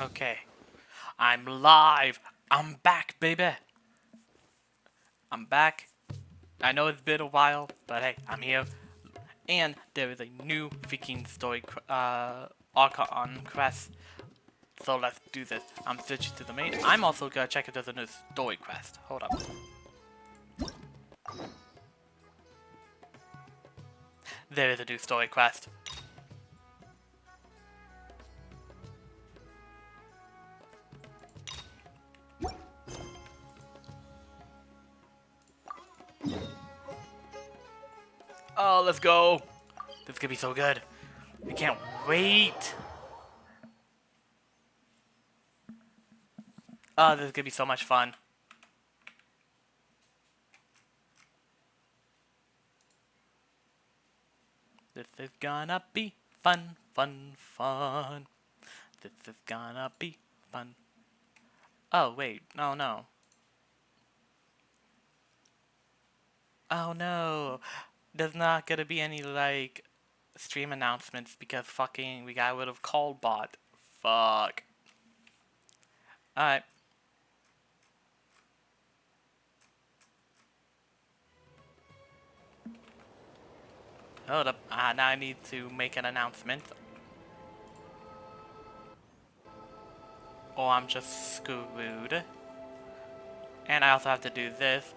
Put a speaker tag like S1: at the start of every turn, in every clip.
S1: Okay. I'm live. I'm back, baby. I'm back. I know it's been a while, but hey, I'm here. And there is a new freaking story arc on quest. So let's do this. I'm switching to the main. I'm also gonna check if there's a new story quest. Hold up. There is a new story quest. Oh, let's go. This is gonna be so good. I can't wait. Oh, this is gonna be so much fun. This is gonna be fun, fun, fun. This is gonna be fun. Oh, wait. Oh, no. Oh, no. There's not gonna be any, like, stream announcements because fucking we got rid of Callbot. Fuck. Alright. Hold up. Now I need to make an announcement. Or I'm just screwed. And I also have to do this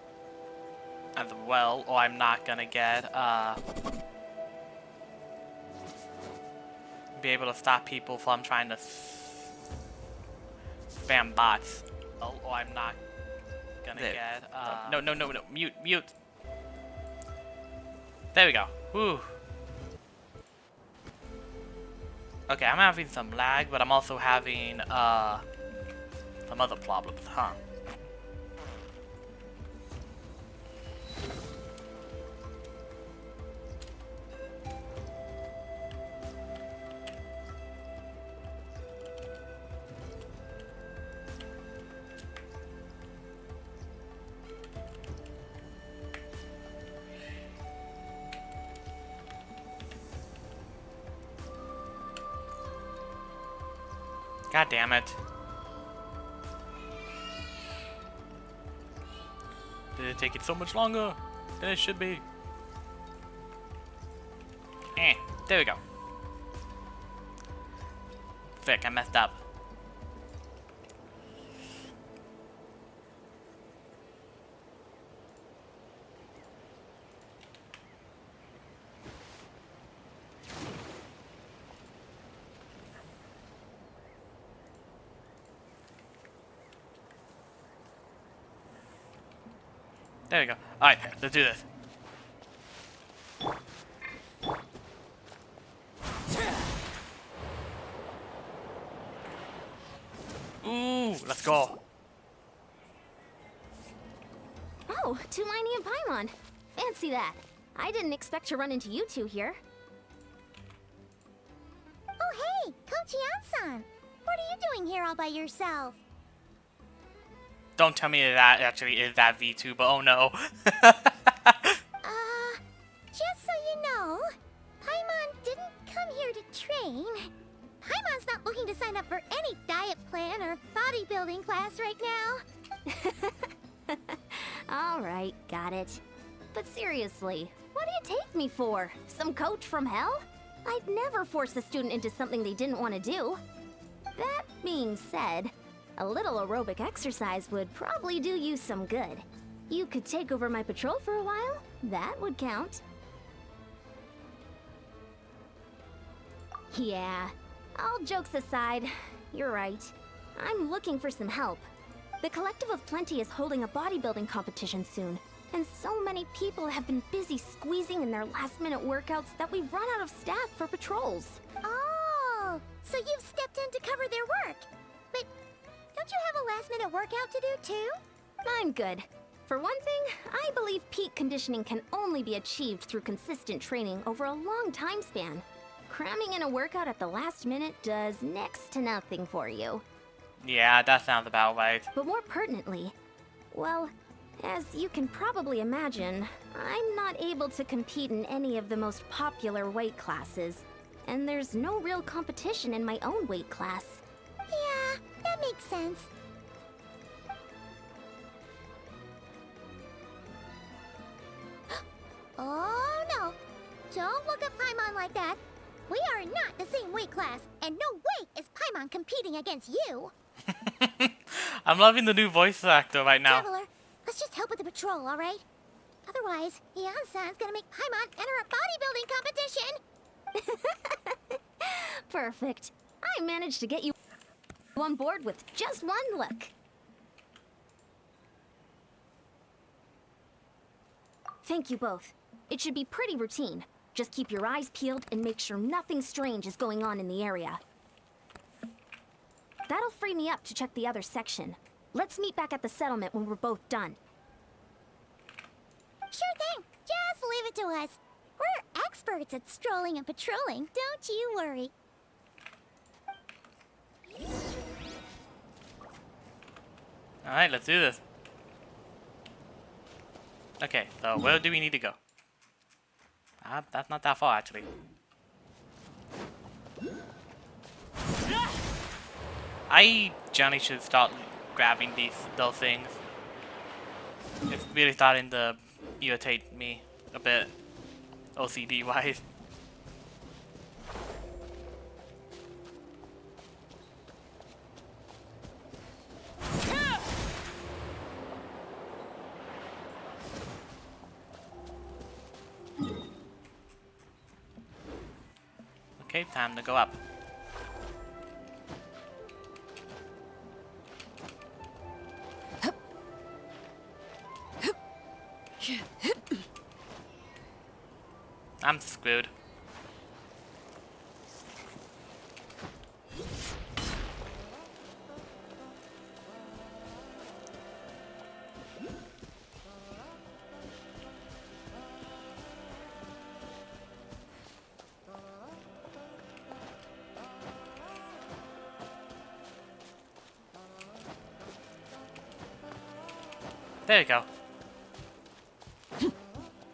S1: as well, or I'm not gonna get, be able to stop people from trying to spam bots. Or I'm not gonna get, no, mute. There we go. Whew. Okay, I'm having some lag, but I'm also having, some other problems, huh? God damn it. Did it take it so much longer than it should be? There we go. Frick, I messed up. There we go. Alright, let's do this. Ooh, let's go.
S2: Oh, Tulani and Paimon. Fancy that. I didn't expect to run into you two here.
S3: Oh hey, Kochi-san! What are you doing here all by yourself?
S1: Don't tell me that actually is that V2, but oh no.
S3: Just so you know, Paimon didn't come here to train. Paimon's not looking to sign up for any diet plan or bodybuilding class right now.
S2: Alright, got it. But seriously, what do you take me for? Some coach from hell? I'd never force a student into something they didn't want to do. That being said, a little aerobic exercise would probably do you some good. You could take over my patrol for a while. That would count. Yeah, all jokes aside, you're right. I'm looking for some help. The Collective of Plenty is holding a bodybuilding competition soon, and so many people have been busy squeezing in their last-minute workouts that we've run out of staff for patrols.
S3: Oh, so you've stepped in to cover their work. But don't you have a last-minute workout to do too?
S2: I'm good. For one thing, I believe peak conditioning can only be achieved through consistent training over a long time span. Cramming in a workout at the last minute does next to nothing for you.
S1: Yeah, that sounds about right.
S2: But more pertinently, well, as you can probably imagine, I'm not able to compete in any of the most popular weight classes. And there's no real competition in my own weight class.
S3: Yeah, that makes sense. Oh no! Don't look at Paimon like that. We are not the same weight class, and no way is Paimon competing against you.
S1: I'm loving the new voice actor right now.
S3: Traveler, let's just help with the patrol, all right? Otherwise, Yan-san's gonna make Paimon enter a bodybuilding competition.
S2: Perfect. I managed to get you on board with just one look. Thank you both. It should be pretty routine. Just keep your eyes peeled and make sure nothing strange is going on in the area. That'll free me up to check the other section. Let's meet back at the settlement when we're both done.
S3: Sure thing. Just leave it to us. We're experts at strolling and patrolling. Don't you worry.
S1: Alright, let's do this. Okay, so where do we need to go? That's not that far, actually. Johnny should start grabbing those things. It's really starting to irritate me a bit, OCD-wise. Okay, time to go up. I'm screwed. There you go.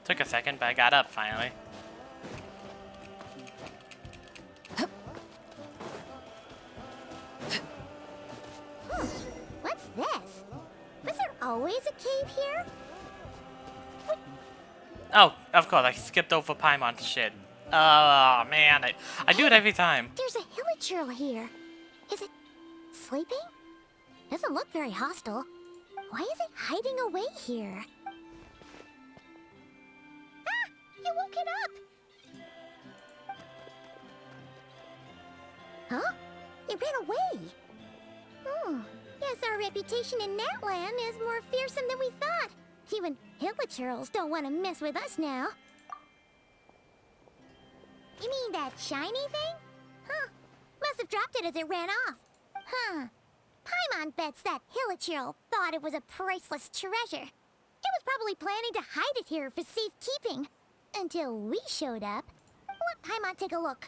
S1: Took a second, but I got up finally.
S3: What's this? Was there always a cave here?
S1: Oh, of course, I skipped over Paimon shit. Oh man, I do it every time.
S3: There's a hilichurl here. Is it sleeping? Doesn't look very hostile. Why is it hiding away here? Ah! You woke it up! Huh? It ran away! Oh, guess our reputation in Natland is more fearsome than we thought. Even hilichurls don't want to mess with us now. You mean that shiny thing? Huh. Must have dropped it as it ran off. Huh. Paimon bets that hilichurl thought it was a priceless treasure. It was probably planning to hide it here for safekeeping. Until we showed up. Let Paimon take a look.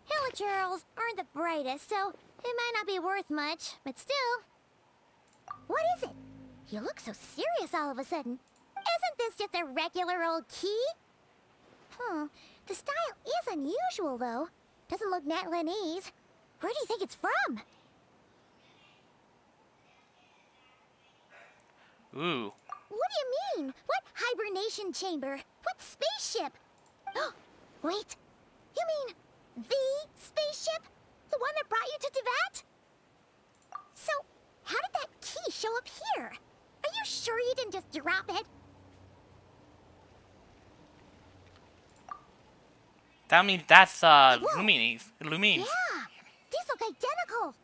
S3: Hilichurls aren't the brightest, so it might not be worth much, but still. What is it? You look so serious all of a sudden. Isn't this just a regular old key? The style is unusual, though. Doesn't look Natlanese. Where do you think it's from?
S1: Ooh.
S3: What do you mean? What hibernation chamber? What spaceship? Oh, wait. You mean the spaceship? The one that brought you to Teyvat? So, how did that key show up here? Are you sure you didn't just drop it?
S1: That means that's Lumines. Lumines.
S3: Yeah, these look identical.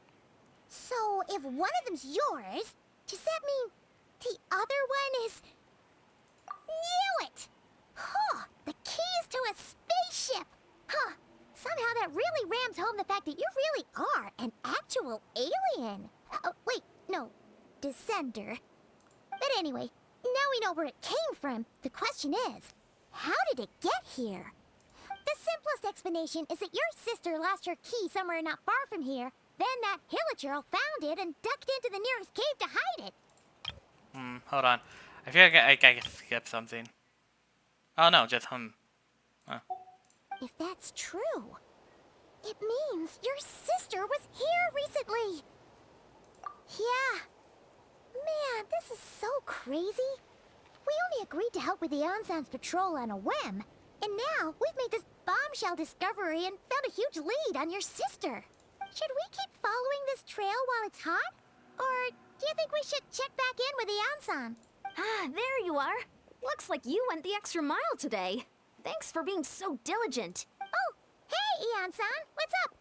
S3: So, if one of them's yours, does that mean the other one is... Knew it! Huh, the keys to a spaceship! Huh, somehow that really rams home the fact that you really are an actual alien. Oh, wait, no, descender. But anyway, now we know where it came from. The question is, how did it get here? The simplest explanation is that your sister lost her key somewhere not far from here. Then that hilichurl found it and ducked into the nearest cave to hide it.
S1: Hold on. I feel like I can skip something. Oh no, just Huh.
S3: If that's true, it means your sister was here recently. Yeah. Man, this is so crazy. We only agreed to help with the Ansan's patrol on a whim. And now we've made this bombshell discovery and found a huge lead on your sister. Should we keep following this trail while it's hot? Or do you think we should check back in with the Ansan?
S2: Ah, there you are. Looks like you went the extra mile today. Thanks for being so diligent.
S3: Oh, hey, Ian-san, what's up?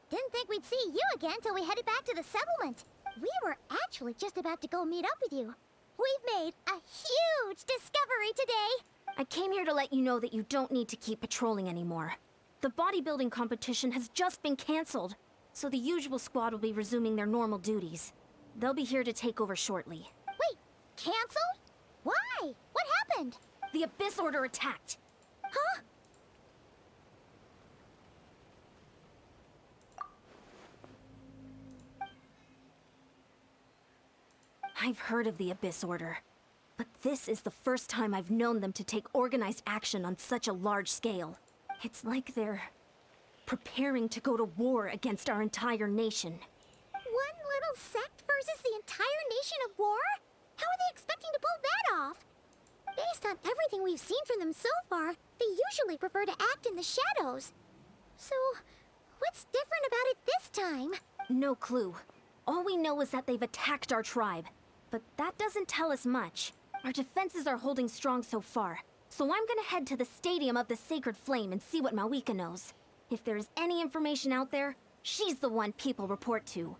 S3: Didn't think we'd see you again till we headed back to the settlement. We were actually just about to go meet up with you. We've made a huge discovery today.
S2: I came here to let you know that you don't need to keep patrolling anymore. The bodybuilding competition has just been canceled, so the usual squad will be resuming their normal duties. They'll be here to take over shortly.
S3: Wait, canceled? Why? What happened?
S2: The Abyss Order attacked.
S3: Huh?
S2: I've heard of the Abyss Order, but this is the first time I've known them to take organized action on such a large scale. It's like they're preparing to go to war against our entire nation.
S3: One little sect versus the entire nation of war? How are they expecting to pull that off? Based on everything we've seen from them so far, they usually prefer to act in the shadows. So, what's different about it this time?
S2: No clue. All we know is that they've attacked our tribe. But that doesn't tell us much. Our defenses are holding strong so far. So I'm gonna head to the Stadium of the Sacred Flame and see what Mawika knows. If there is any information out there, she's the one people report to.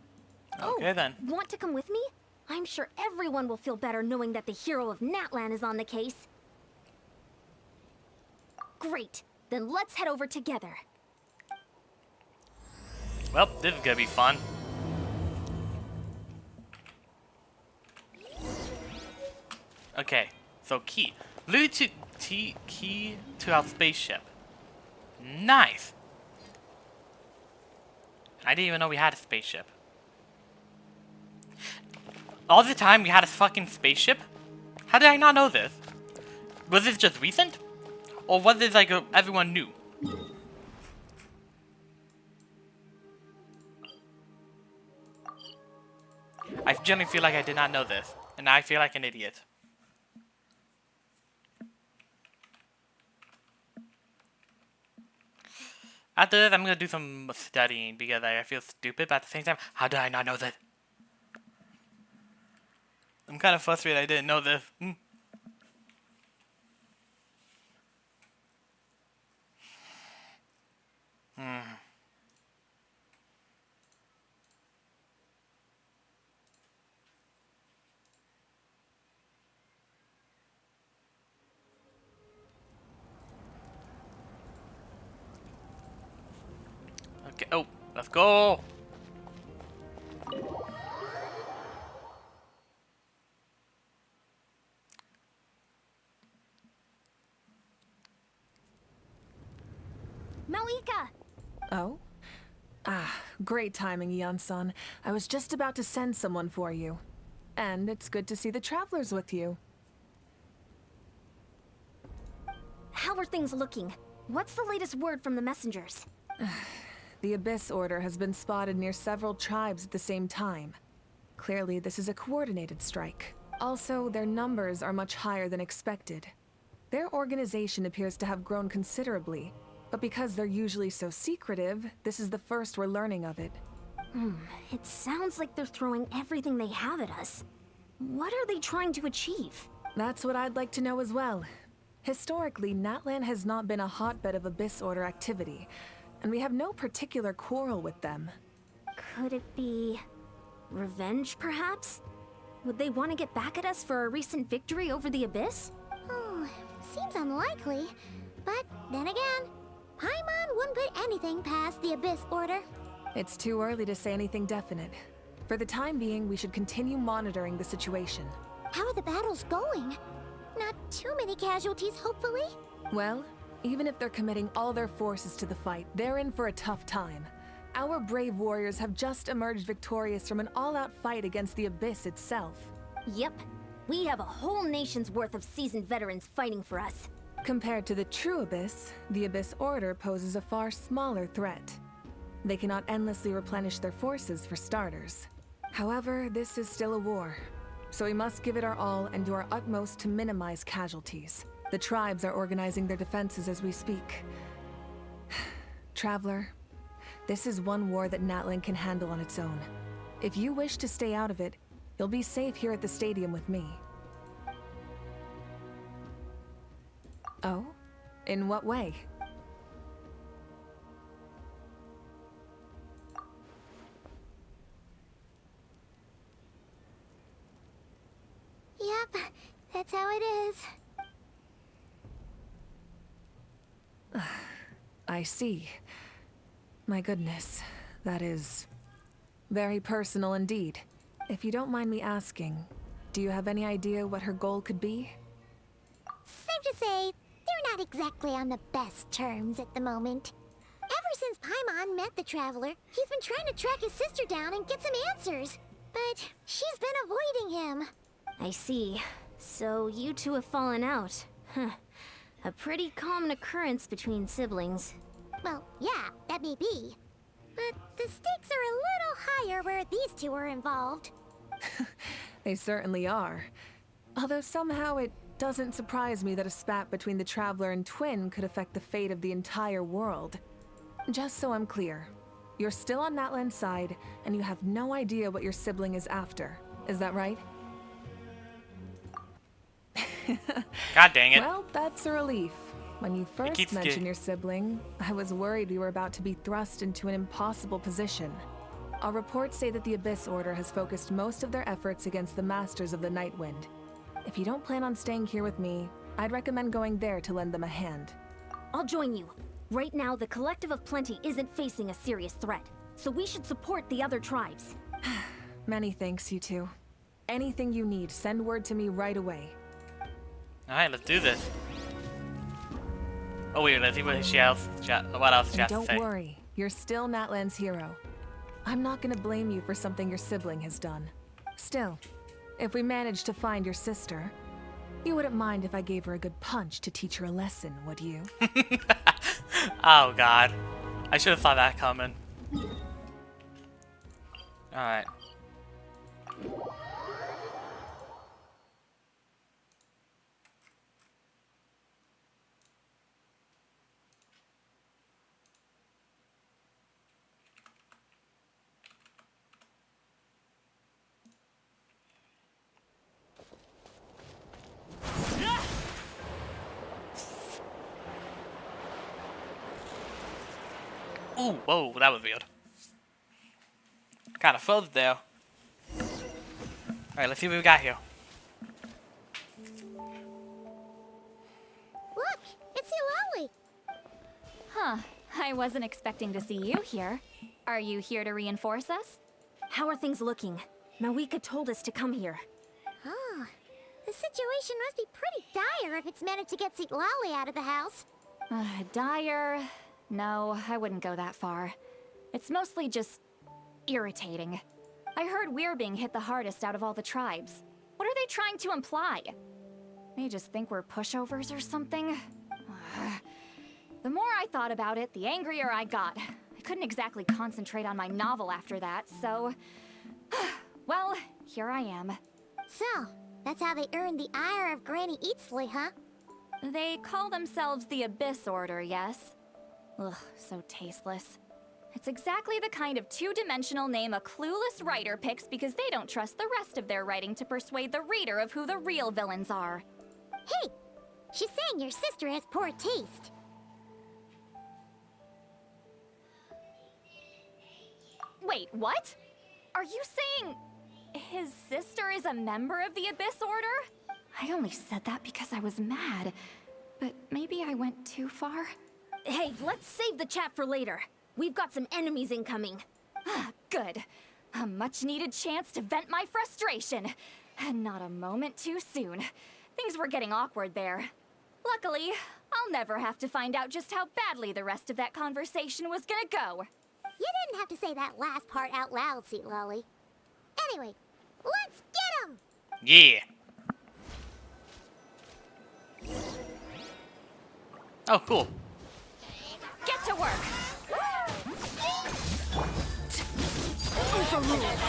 S1: Okay, then.
S2: Want to come with me? I'm sure everyone will feel better knowing that the hero of Natlan is on the case. Great. Then let's head over together.
S1: Well, this is gonna be fun. Okay, so key. Lead to key to our spaceship. Nice! I didn't even know we had a spaceship. All the time we had a fucking spaceship? How did I not know this? Was this just recent? Or was this like everyone knew? I genuinely feel like I did not know this, and now I feel like an idiot. After this, I'm gonna do some studying because I feel stupid, but at the same time, how did I not know this? I'm kind of frustrated I didn't know this. Okay, oh, let's go!
S2: Mawika!
S4: Oh? Ah, great timing, Yan-san. I was just about to send someone for you. And it's good to see the travelers with you.
S2: How are things looking? What's the latest word from the messengers?
S4: The Abyss Order has been spotted near several tribes at the same time. Clearly, this is a coordinated strike. Also, their numbers are much higher than expected. Their organization appears to have grown considerably, but because they're usually so secretive, this is the first we're learning of it.
S2: It sounds like they're throwing everything they have at us. What are they trying to achieve?
S4: That's what I'd like to know as well. Historically, Natlan has not been a hotbed of Abyss Order activity, and we have no particular quarrel with them.
S2: Could it be revenge, perhaps? Would they want to get back at us for our recent victory over the Abyss?
S3: Oh, seems unlikely. But then again, Paimon wouldn't put anything past the Abyss Order.
S4: It's too early to say anything definite. For the time being, we should continue monitoring the situation.
S3: How are the battles going? Not too many casualties, hopefully.
S4: Well, even if they're committing all their forces to the fight, they're in for a tough time. Our brave warriors have just emerged victorious from an all-out fight against the Abyss itself.
S2: Yep. We have a whole nation's worth of seasoned veterans fighting for us.
S4: Compared to the true Abyss, the Abyss Order poses a far smaller threat. They cannot endlessly replenish their forces for starters. However, this is still a war, so we must give it our all and do our utmost to minimize casualties. The tribes are organizing their defenses as we speak. Traveler, this is one war that Natlan can handle on its own. If you wish to stay out of it, you'll be safe here at the stadium with me. Oh? In what way?
S3: Yep, that's how it is.
S4: I see. My goodness, that is very personal indeed. If you don't mind me asking, do you have any idea what her goal could be?
S3: Safe to say, they're not exactly on the best terms at the moment. Ever since Paimon met the Traveler, he's been trying to track his sister down and get some answers. But she's been avoiding him.
S2: I see. So you two have fallen out. Huh. A pretty common occurrence between siblings.
S3: Well, yeah, that may be. But the stakes are a little higher where these two are involved.
S4: They certainly are. Although somehow it doesn't surprise me that a spat between the Traveler and Twin could affect the fate of the entire world. Just so I'm clear, you're still on Natlan's side, and you have no idea what your sibling is after. Is that right?
S1: God dang it.
S4: Well, that's a relief. When you first
S1: keeps
S4: mentioned
S1: getting-
S4: your sibling, I was worried we were about to be thrust into an impossible position. Our reports say that the Abyss Order has focused most of their efforts against the Masters of the Nightwind. If you don't plan on staying here with me, I'd recommend going there to lend them a hand.
S2: I'll join you. Right now, the Collective of Plenty isn't facing a serious threat, so we should support the other tribes.
S4: Many thanks, you two. Anything you need, send word to me right away.
S1: Alright, let's do this. Oh wait, let's see what else she has
S4: And
S1: to
S4: don't
S1: say.
S4: worry, you're still Natlan's hero. I'm not gonna blame you for something your sibling has done. Still, if we manage to find your sister, you wouldn't mind if I gave her a good punch to teach her a lesson, would you?
S1: Oh god. I should have thought that coming. Alright. Ooh, whoa, that was weird. Kind of fuzz there. Alright, let's see what we got here.
S3: Look, it's Eulalie.
S5: Huh. I wasn't expecting to see you here. Are you here to reinforce us?
S2: How are things looking? Mawika told us to come here.
S3: Oh, the situation must be pretty dire if it's managed to get Eulalie out of the house.
S5: Dire? No, I wouldn't go that far. It's mostly just irritating. I heard we're being hit the hardest out of all the tribes. What are they trying to imply? They just think we're pushovers or something? The more I thought about it, the angrier I got. I couldn't exactly concentrate on my novel after that, so... well, here I am.
S3: So, that's how they earned the ire of Granny Eatsley, huh?
S5: They call themselves the Abyss Order, yes? Ugh, so tasteless. It's exactly the kind of two-dimensional name a clueless writer picks because they don't trust the rest of their writing to persuade the reader of who the real villains are.
S3: Hey, she's saying your sister has poor taste.
S5: Wait, what? Are you saying his sister is a member of the Abyss Order? I only said that because I was mad, but maybe I went too far.
S2: Hey, let's save the chat for later. We've got some enemies incoming.
S5: Good. A much-needed chance to vent my frustration. And not a moment too soon. Things were getting awkward there. Luckily, I'll never have to find out just how badly the rest of that conversation was gonna go.
S3: You didn't have to say that last part out loud, Eulalie. Anyway, let's get him!
S1: Yeah. Oh, cool.
S5: Get to work!
S2: Overruled.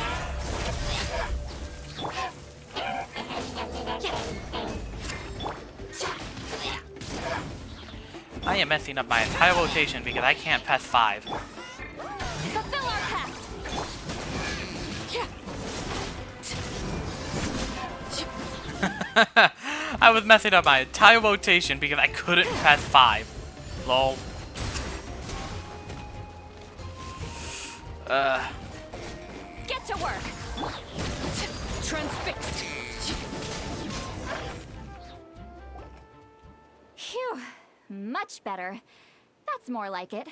S1: I am messing up my entire rotation because I can't pass 5.
S5: Fulfill our pact!
S1: I was messing up my entire rotation because I couldn't pass 5. Lol.
S5: Get to work! Transfixed! Phew, much better. That's more like it.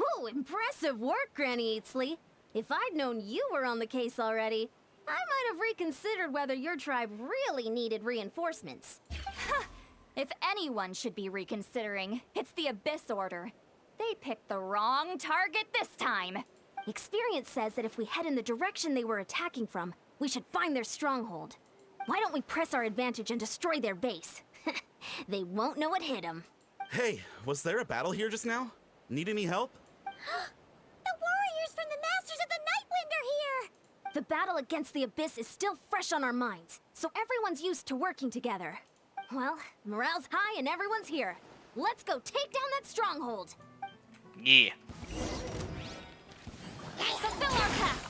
S2: Ooh, impressive work, Granny Eatsley. If I'd known you were on the case already, I might have reconsidered whether your tribe really needed reinforcements.
S5: If anyone should be reconsidering, it's the Abyss Order. They picked the wrong target this time.
S2: Experience says that if we head in the direction they were attacking from, we should find their stronghold. Why don't we press our advantage and destroy their base? They won't know it hit them.
S6: Hey, was there a battle here just now? Need any help?
S3: The warriors from the Masters of the Nightwind are here!
S2: The battle against the Abyss is still fresh on our minds, so everyone's used to working together. Well, morale's high and everyone's here. Let's go take down that stronghold.
S1: Yeah.
S5: Fulfill our pact!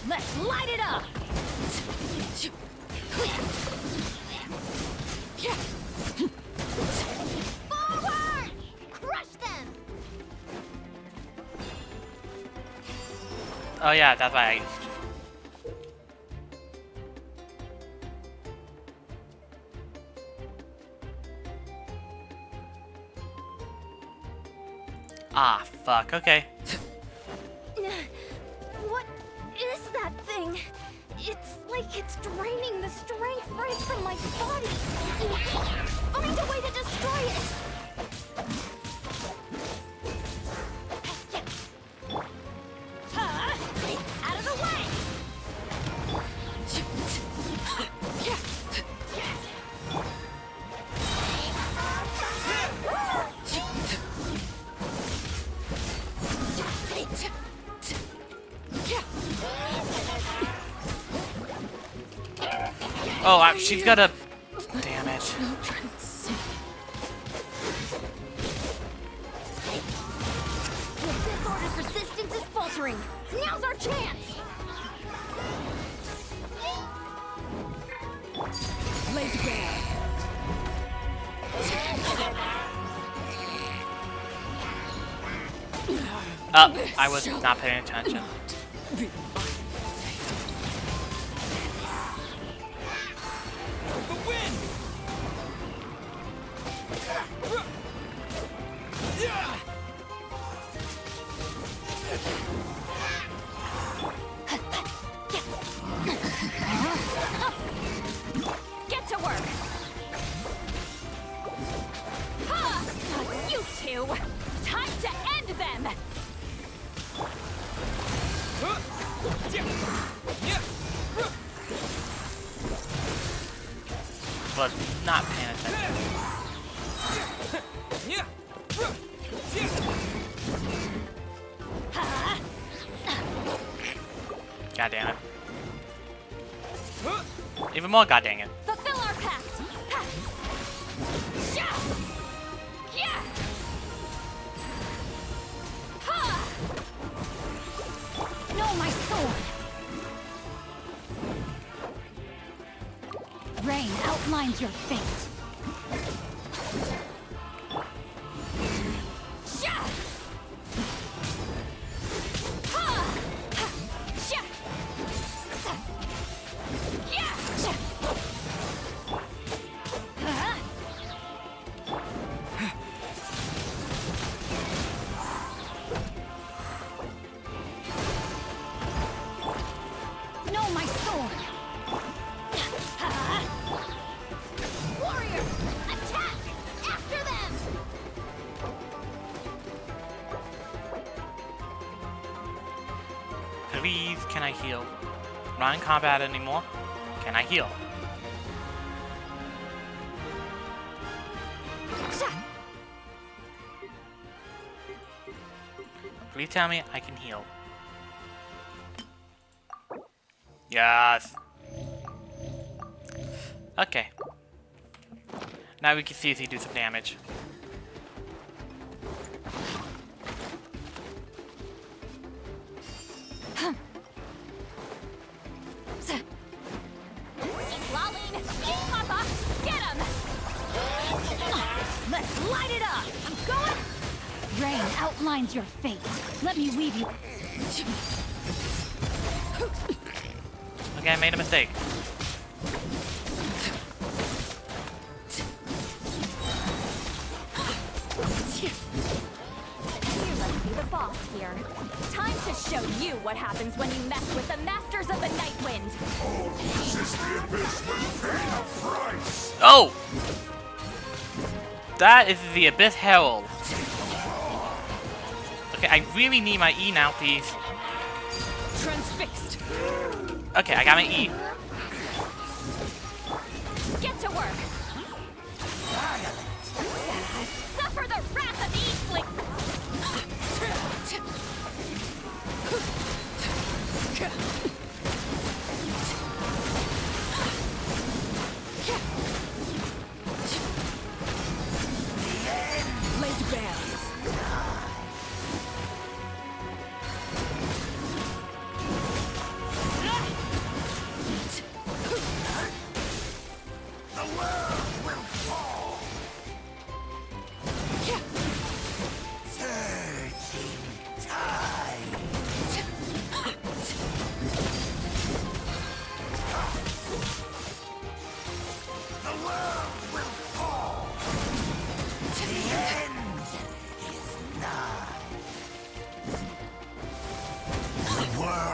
S5: Let's light it up!
S2: Forward! Crush them!
S1: Oh yeah, that's why Ah, fuck, okay.
S2: What is that thing? It's like it's draining the strength right from my body. Find a way to destroy it.
S5: Out of the way!
S1: Oh, she's got a... Damn it.
S2: This order's resistance is faltering. Now's our chance.
S4: Laid bare.
S1: I was not paying attention.
S5: Get to work! You two! Time to end them!
S1: Was not paying attention. God damn it. Even more god dang it.
S5: Fulfill our pact! No, my sword! Rain outlines your fate. No, my sword!
S2: Warriors, attack! After them!
S1: Please, can I heal? Not in combat anymore. Can I heal? Please tell me I can heal. Yes. Okay. Now we can see if he do some damage.
S5: Lolling! Papa! Get him! Let's light it up! I'm going! Rain outlines your fate. Let me weave you.
S1: Okay, I made a mistake.
S5: You must be the boss here. Time to show you what happens when you mess with the Masters of the Night Wind.
S1: Oh! That is the Abyss Herald. Okay, I really need my E now, please.
S5: Transfixed.
S1: Okay, I got my E.
S5: Get to work. Suffer the wrath of Eastling. Laid bare.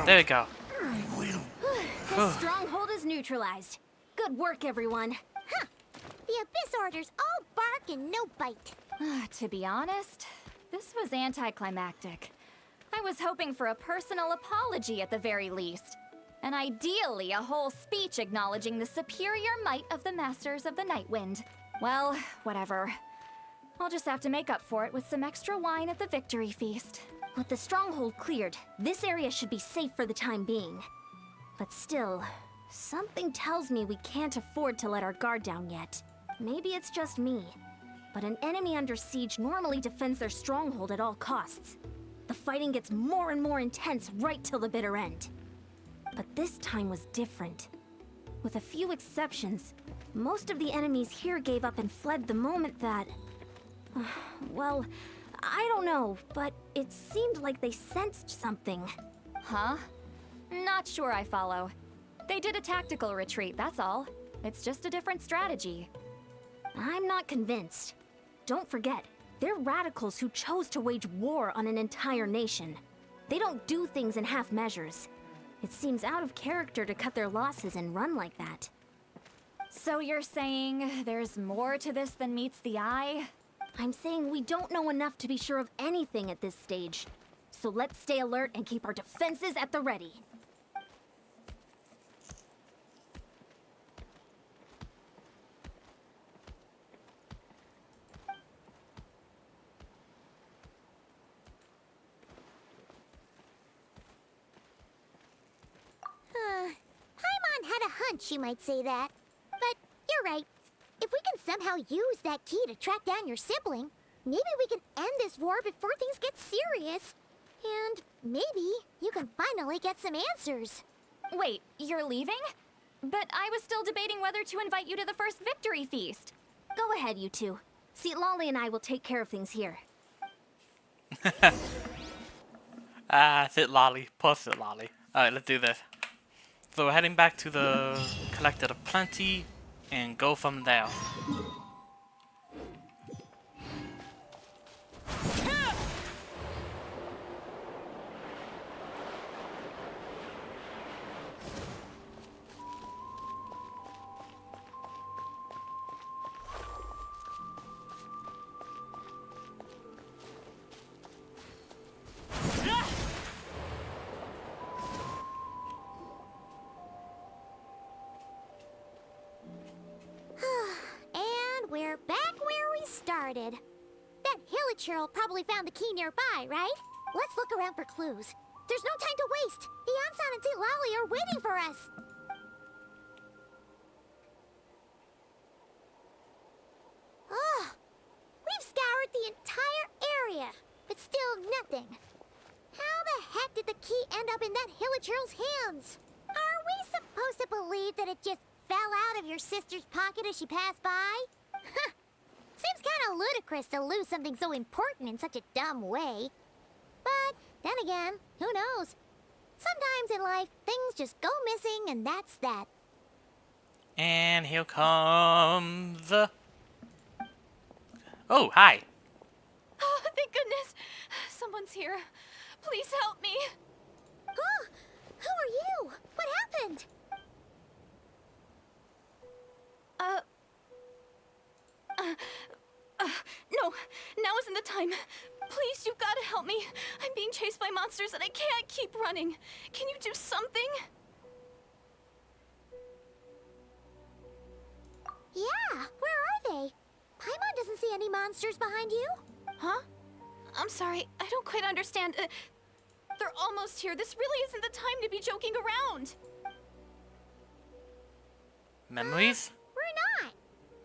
S1: There we go.
S2: The stronghold is neutralized. Good work, everyone.
S3: The Abyss Order's all bark and no bite.
S5: To be honest, this was anticlimactic. I was hoping for a personal apology at the very least. And ideally, a whole speech acknowledging the superior might of the Masters of the Night Wind. Well, whatever. I'll just have to make up for it with some extra wine at the victory feast.
S2: With the stronghold cleared, this area should be safe for the time being. But still, something tells me we can't afford to let our guard down yet. Maybe it's just me, but an enemy under siege normally defends their stronghold at all costs. The fighting gets more and more intense right till the bitter end. But this time was different. With a few exceptions, most of the enemies here gave up and fled the moment that... well, I don't know, but it seemed like they sensed something.
S5: Huh? Not sure I follow. They did a tactical retreat, that's all. It's just a different strategy.
S2: I'm not convinced. Don't forget, they're radicals who chose to wage war on an entire nation. They don't do things in half measures. It seems out of character to cut their losses and run like that.
S5: So you're saying there's more to this than meets the eye?
S2: I'm saying we don't know enough to be sure of anything at this stage. So let's stay alert and keep our defenses at the ready.
S3: Paimon had a hunch you might say that. But you're right. If we can somehow use that key to track down your sibling, maybe we can end this war before things get serious. And maybe you can finally get some answers.
S5: Wait, you're leaving? But I was still debating whether to invite you to the first victory feast.
S2: Go ahead, you two. Lolly and I will take care of things here.
S1: Sit lolly. Plus sit lolly. Alright, let's do this. So we're heading back to the Collected of Plenty and go from there.
S3: And we're back where we started. That Hillicher probably found the key nearby, right? Let's look around for clues. There's no time to waste. The Ansan and St. Lowly are waiting for us. Ugh. We've scoured the entire area, but still nothing. How the heck did the key end up in that Hilichurl's hands? Are we supposed to believe that it just fell out of your sister's pocket as she passed by? Huh. Seems kind of ludicrous to lose something so important in such a dumb way. But then again, who knows? Sometimes in life, things just go missing and that's that.
S1: And here comes the... Oh, hi.
S5: Oh, thank goodness. Someone's here. Please help me.
S3: Oh, who are you? What happened?
S5: No, now isn't the time. Please, you've got to help me. I'm being chased by monsters and I can't keep running. Can you do something?
S3: Yeah, where are they? Paimon doesn't see any monsters behind you.
S5: Huh? I'm sorry, I don't quite understand. They're almost here. This really isn't the time to be joking around.
S1: Memories?
S3: We're not.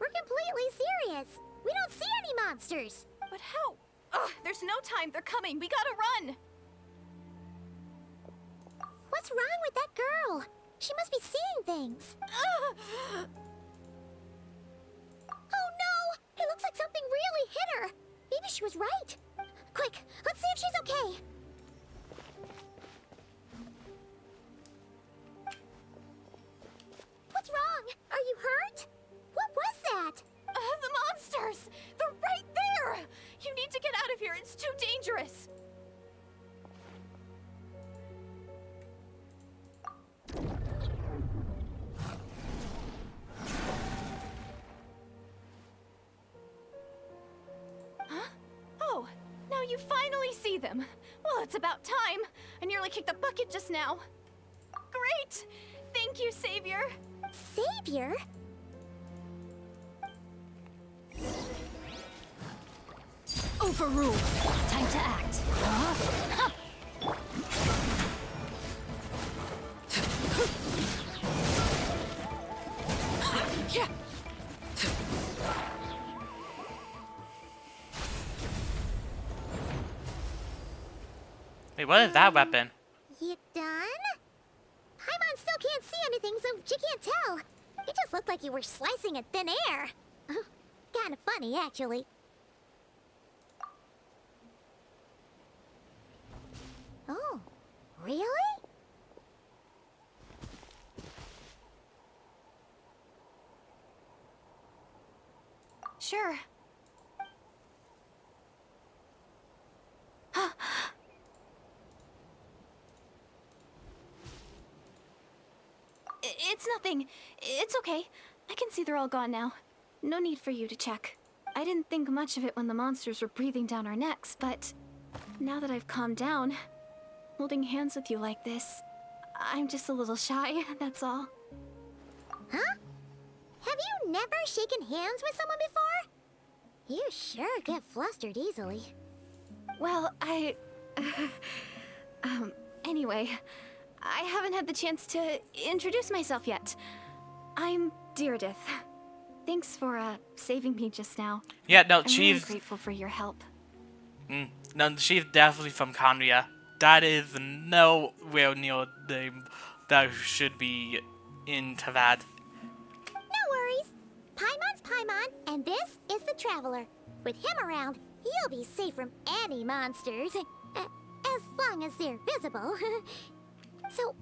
S3: We're completely serious. We don't see any monsters.
S5: But how? Ugh, there's no time. They're coming. We gotta run.
S3: What's wrong with that girl? She must be seeing things. Oh no! It looks like something really hit her. Maybe she was right. Quick, let's see if she's okay. What's wrong? Are you hurt? What was that?
S5: The monsters! They're right there! You need to get out of here. It's too dangerous. Huh? Oh, now you finally see them. Well, it's about time. I nearly kicked the bucket just now. Great! Thank you, Savior.
S3: Savior?
S2: Overruled. Time to act. Huh?
S4: Yeah.
S1: Wait, what is that weapon?
S3: You done? Paimon still can't see anything, so she can't tell. It just looked like you were slicing at thin air. Kinda funny, actually. Oh, really?
S5: Sure. It's nothing. It's okay. I can see they're all gone now. No need for you to check. I didn't think much of it when the monsters were breathing down our necks, but now that I've calmed down, holding hands with you like this, I'm just a little shy, that's all.
S3: Huh? Have you never shaken hands with someone before? You sure get flustered easily.
S5: Well, anyway, I haven't had the chance to introduce myself yet. I'm Deirdith. Thanks for, saving me just now.
S1: Yeah, no,
S5: I'm
S1: she's...
S5: really grateful for your help.
S1: No, she's definitely from Conria. That is nowhere near the... that should be into that.
S3: No worries. Paimon's Paimon, and this is the Traveler. With him around, you'll be safe from any monsters. As long as they're visible. So,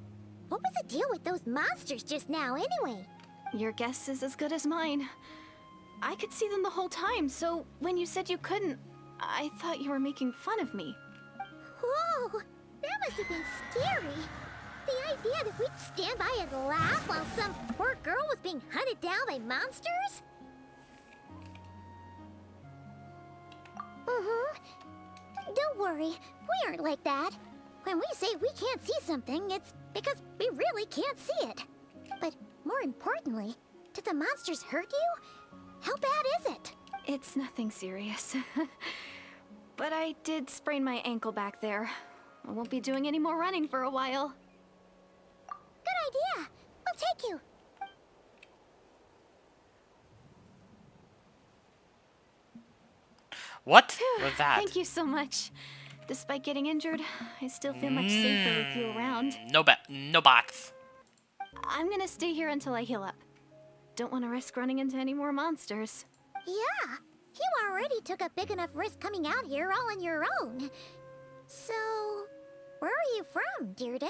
S3: what was the deal with those monsters just now, anyway?
S5: Your guess is as good as mine. I could see them the whole time, so when you said you couldn't, I thought you were making fun of me.
S3: Whoa! That must have been scary. The idea that we'd stand by and laugh while some poor girl was being hunted down by monsters? Don't worry, we aren't like that. When we say we can't see something, it's because we really can't see it. But more importantly, did the monsters hurt you? How bad is it?
S5: It's nothing serious. But I did sprain my ankle back there. I won't be doing any more running for a while.
S3: Good idea. We'll take you.
S1: What was that?
S5: Thank you so much. Despite getting injured, I still feel much safer with you around.
S1: No box.
S5: I'm gonna stay here until I heal up. Don't want to risk running into any more monsters.
S3: Yeah, you already took a big enough risk coming out here all on your own. So, where are you from, Deirdith?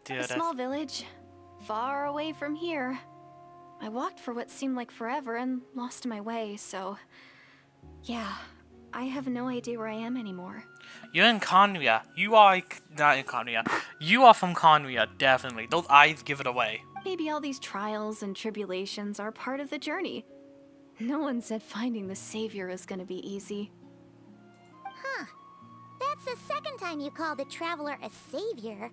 S5: A small village, far away from here. I walked for what seemed like forever and lost my way, so... Yeah, I have no idea where I am anymore.
S1: You're in Conria. You are not in Conria. You are from Conria, definitely. Those eyes give it away.
S5: Maybe all these trials and tribulations are part of the journey. No one said finding the savior is gonna be easy.
S3: Huh. That's the second time you called the traveler a savior.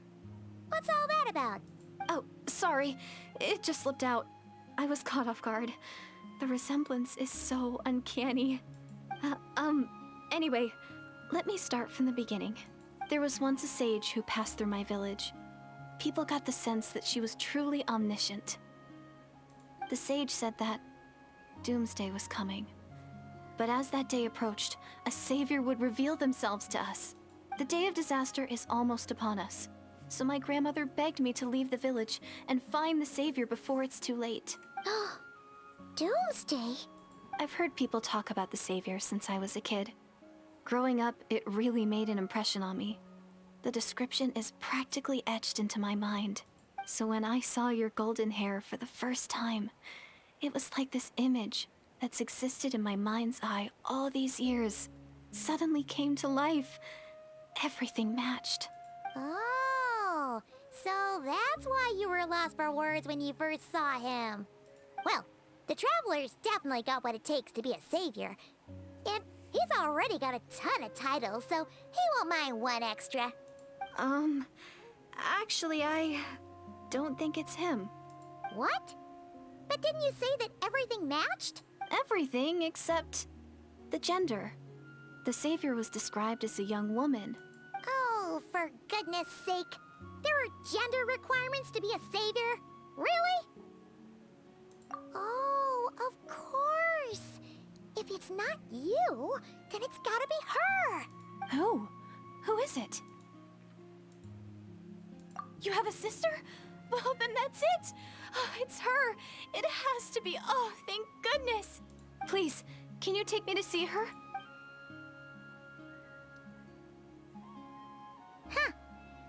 S3: What's all that about?
S5: Oh, sorry. It just slipped out. I was caught off guard. The resemblance is so uncanny. Anyway, let me start from the beginning. There was once a sage who passed through my village. People got the sense that she was truly omniscient. The sage said that doomsday was coming. But as that day approached, a savior would reveal themselves to us. The day of disaster is almost upon us. So my grandmother begged me to leave the village and find the savior before it's too late.
S3: Doomsday?
S5: I've heard people talk about the savior since I was a kid. Growing up, it really made an impression on me. The description is practically etched into my mind. So when I saw your golden hair for the first time, it was like this image that's existed in my mind's eye all these years suddenly came to life. Everything matched.
S3: Oh, so that's why you were lost for words when you first saw him. Well, the Traveler's definitely got what it takes to be a savior. And he's already got a ton of titles, so he won't mind one extra.
S5: Actually, I don't think it's him.
S3: What? But didn't you say that everything matched?
S5: Everything except the gender. The savior was described as a young woman.
S3: Oh, for goodness sake. There are gender requirements to be a savior? Really? Oh, of course. If it's not you, then it's gotta be her.
S5: Who? Who is it? You have a sister? Well, then that's it. Oh, it's her. It has to be. Oh, thank goodness. Please, can you take me to see her?
S3: Huh.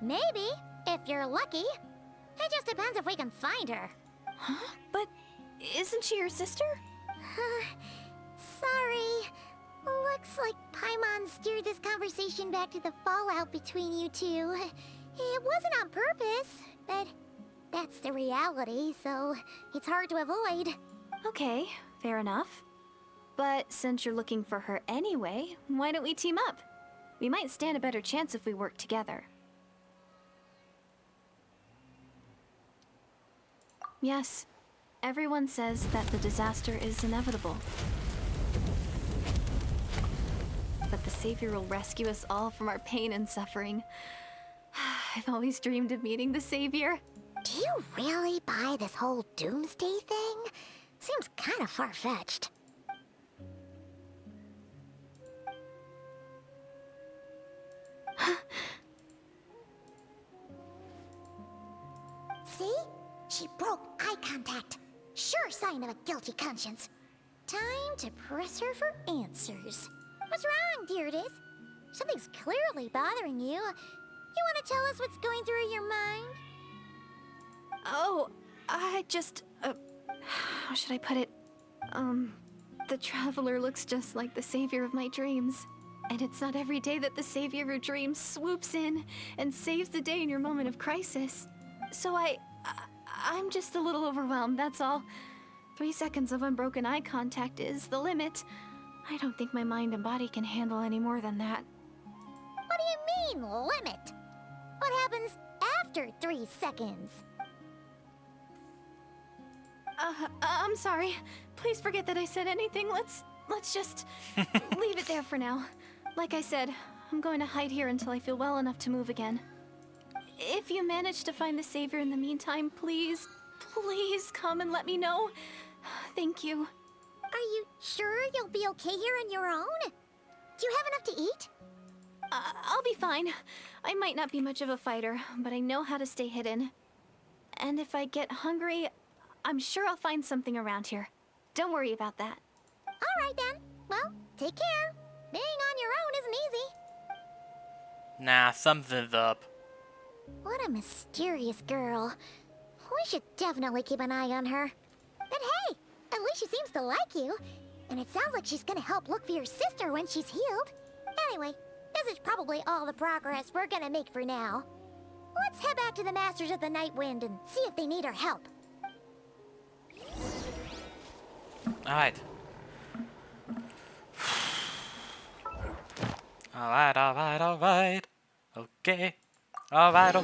S3: Maybe, if you're lucky. It just depends if we can find her.
S5: Huh? But isn't she your sister?
S3: Sorry. Looks like Paimon steered this conversation back to the fallout between you two. It wasn't on purpose, but that's the reality, so it's hard to avoid.
S5: Okay, fair enough. But since you're looking for her anyway, why don't we team up? We might stand a better chance if we work together. Yes, everyone says that the disaster is inevitable. But the savior will rescue us all from our pain and suffering. I've always dreamed of meeting the savior.
S3: Do you really buy this whole doomsday thing? Seems kind of far-fetched. See? She broke eye contact. Sure sign of a guilty conscience. Time to press her for answers. What's wrong, Deirdith? Something's clearly bothering you. You want to tell us what's going through your mind?
S5: Oh, I just, how should I put it? The Traveler looks just like the savior of my dreams. And it's not every day that the savior of your dreams swoops in and saves the day in your moment of crisis. So I'm just a little overwhelmed, that's all. 3 seconds of unbroken eye contact is the limit. I don't think my mind and body can handle any more than that.
S3: What do you mean, limit? What happens after 3 seconds?
S5: I'm sorry. Please forget that I said anything. Let's just leave it there for now. Like I said,
S7: I'm going to hide here until I feel well enough to move again. If you manage to find the savior in the meantime, please, please come and let me know. Thank you.
S3: Are you sure you'll be okay here on your own? Do you have enough to eat?
S7: I'll be fine. I might not be much of a fighter, but I know how to stay hidden. And if I get hungry, I'm sure I'll find something around here. Don't worry about that.
S3: Alright then. Well, take care. Being on your own isn't easy.
S1: Nah, something's up.
S3: What a mysterious girl. We should definitely keep an eye on her. But hey, at least she seems to like you. And it sounds like she's gonna help look for your sister when she's healed. Anyway, this is probably all the progress we're gonna make for now. Let's head back to the Masters of the Night Wind and see if they need our help.
S1: Alright. Alright. Okay. Alright,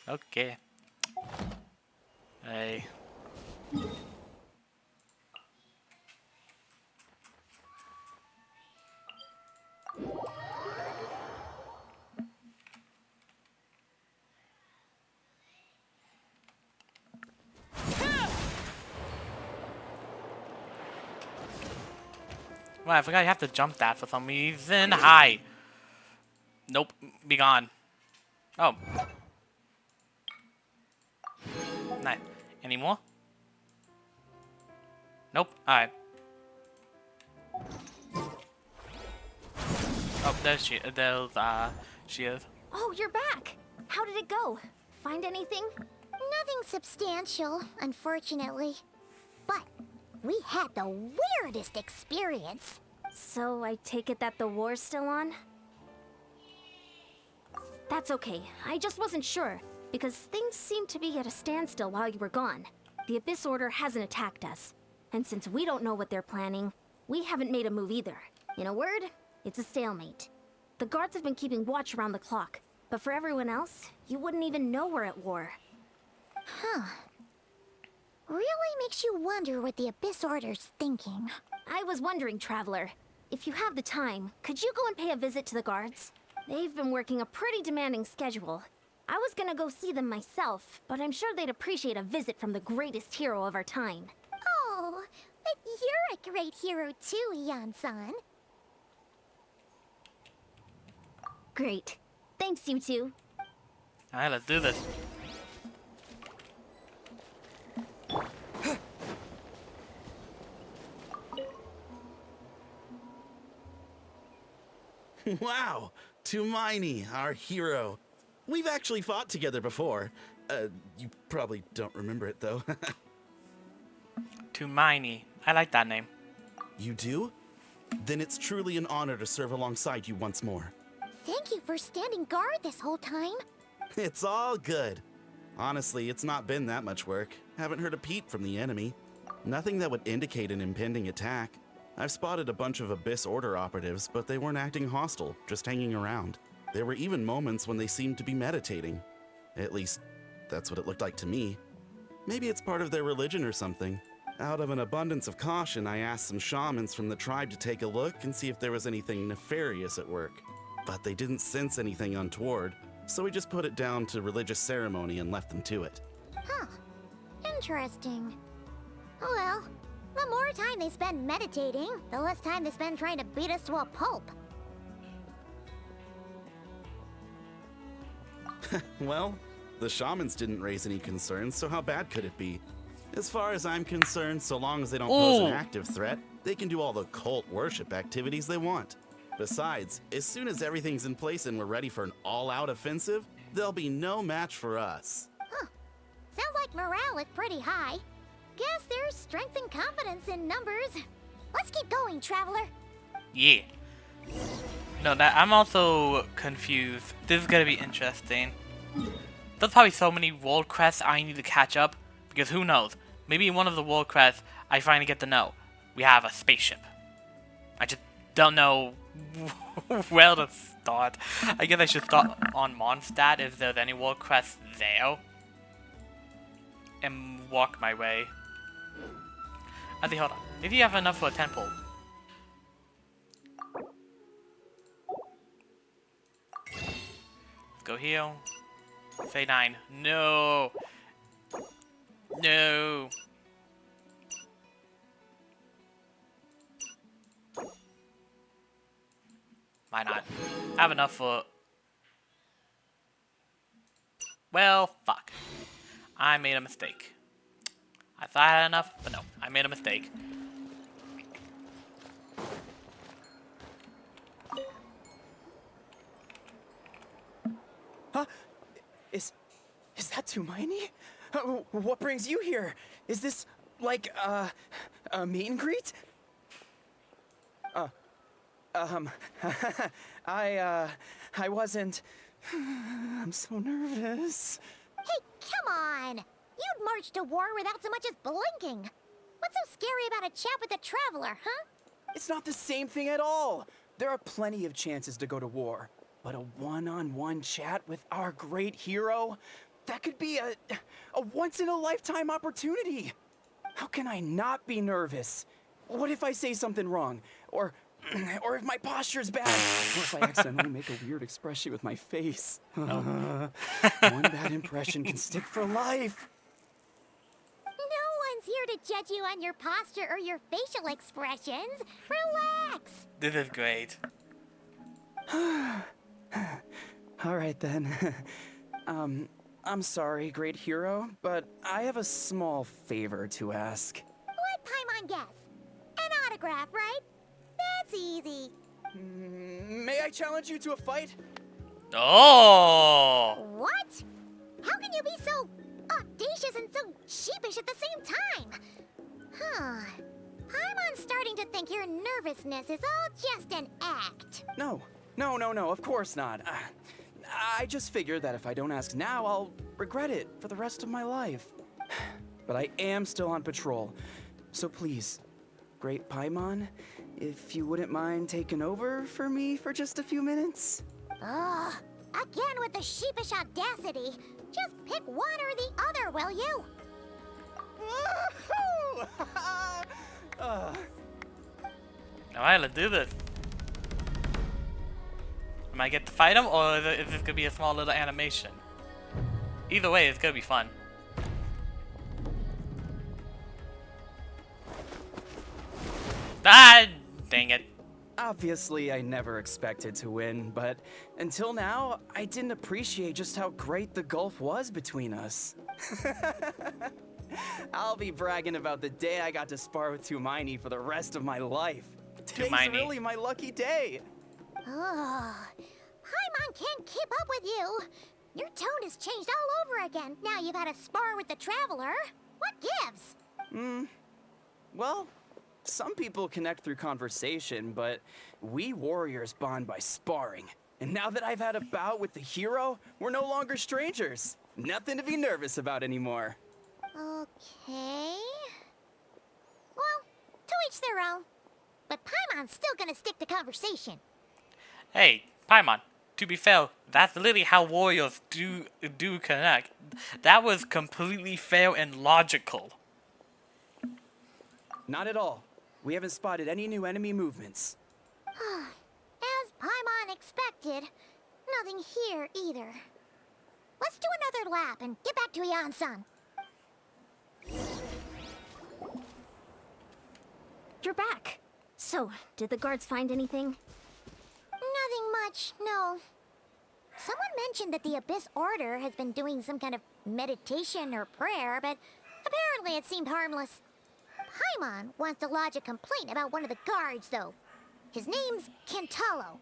S1: okay. Hey. Well, I forgot you have to jump that for some reason. Hi. Nope. Be gone. Oh. Nice. Any more? Nope. Alright. Oh, there's she is.
S2: Oh, you're back. How did it go? Find anything?
S3: Nothing substantial, unfortunately. But we had the weirdest experience.
S2: So I take it that the war's still on? That's okay. I just wasn't sure, because things seemed to be at a standstill while you were gone. The Abyss Order hasn't attacked us. And since we don't know what they're planning, we haven't made a move either. In a word, it's a stalemate. The guards have been keeping watch around the clock, but for everyone else, you wouldn't even know we're at war.
S3: Huh. Really makes you wonder what the Abyss Order's thinking.
S2: I was wondering, Traveler, if you have the time, could you go and pay a visit to the guards? They've been working a pretty demanding schedule. I was gonna go see them myself, but I'm sure they'd appreciate a visit from the greatest hero of our time.
S3: Oh, but you're a great hero too, Yan-san.
S2: Great. Thanks, you two.
S1: Alright, let's do this.
S6: Wow, Tumaini, our hero. We've actually fought together before. You probably don't remember it though.
S1: Tumaini. I like that name.
S6: You do? Then it's truly an honor to serve alongside you once more.
S3: Thank you for standing guard this whole time.
S6: It's all good. Honestly, it's not been that much work. Haven't heard a peep from the enemy. Nothing that would indicate an impending attack. I've spotted a bunch of Abyss Order operatives, but they weren't acting hostile, just hanging around. There were even moments when they seemed to be meditating. At least, that's what it looked like to me. Maybe it's part of their religion or something. Out of an abundance of caution, I asked some shamans from the tribe to take a look and see if there was anything nefarious at work. But they didn't sense anything untoward, so we just put it down to religious ceremony and left them to it.
S3: Huh. Interesting. Oh well, the more time they spend meditating, the less time they spend trying to beat us to a pulp.
S6: Well, the shamans didn't raise any concerns, so how bad could it be? As far as I'm concerned, so long as they don't pose an active threat, they can do all the cult worship activities they want. Besides, as soon as everything's in place and we're ready for an all-out offensive, there'll be no match for us.
S3: Huh. Sounds like morale is pretty high. Guess there's strength and confidence in numbers. Let's keep going, Traveler.
S1: Yeah. No, that I'm also confused. This is gonna be interesting. There's probably so many world quests I need to catch up, because who knows? Maybe in one of the world quests, I finally get to know we have a spaceship. I just don't know where to start. I guess I should start on Mondstadt if there's any world quests there, and walk my way. Actually, hold on. Maybe you have enough for a temple. heal. Say 9. No. No. Why not? I have enough for... Well, fuck. I made a mistake. I thought I had enough, but no. I made a mistake.
S8: Huh? Is that Tumaini? What brings you here? Is this, like, a meet and greet? I wasn't... I'm so nervous.
S3: Hey, come on! You'd march to war without so much as blinking. What's so scary about a chat with a traveler, huh?
S8: It's not the same thing at all. There are plenty of chances to go to war. But a one-on-one chat with our great hero? That could be a once-in-a-lifetime opportunity. How can I not be nervous? What if I say something wrong? Or if my posture's bad? Or if I accidentally make a weird expression with my face? One bad impression can stick for life.
S3: No one's here to judge you on your posture or your facial expressions. Relax!
S1: This is great.
S8: All right then. I'm sorry, great hero, but I have a small favor to ask.
S3: Let Paimon guess. An autograph, right? That's easy.
S8: May I challenge you to a fight?
S1: Oh!
S3: What? How can you be so audacious and so sheepish at the same time? Huh. Paimon's starting to think your nervousness is all just an act.
S8: No, of course not. I just figured that if I don't ask now, I'll regret it for the rest of my life. But I am still on patrol, so please, Great Paimon, if you wouldn't mind taking over for me for just a few minutes?
S3: Ugh. Again with the sheepish audacity. Just pick one or the other, will you?
S8: Woohoo!
S1: Alright, let's do this. Am I get to fight him, or is this gonna be a small little animation? Either way, it's gonna be fun. Ah, dang it.
S8: Obviously, I never expected to win, but until now, I didn't appreciate just how great the gulf was between us. I'll be bragging about the day I got to spar with Tumaini for the rest of my life. Today's
S1: Tumaini.
S8: really my lucky day.
S3: Ugh. Paimon can't keep up with you. Your tone has changed all over again. Now you've had a spar with the traveler. What gives?
S8: Well, some people connect through conversation, but we warriors bond by sparring. And now that I've had a bout with the hero, we're no longer strangers. Nothing to be nervous about anymore.
S3: Okay. Well, to each their own. But Paimon's still gonna stick to conversation.
S1: Hey, Paimon, to be fair, that's literally how warriors do connect. That was completely fair and logical.
S8: Not at all. We haven't spotted any new enemy movements.
S3: As Paimon expected, nothing here either. Let's do another lap and get back to Yan-san.
S2: You're back. So, did the guards find anything?
S3: Nothing much, no. Someone mentioned that the Abyss Order has been doing some kind of meditation or prayer, but apparently it seemed harmless. Paimon wants to lodge a complaint about one of the guards, though. His name's Kentalo.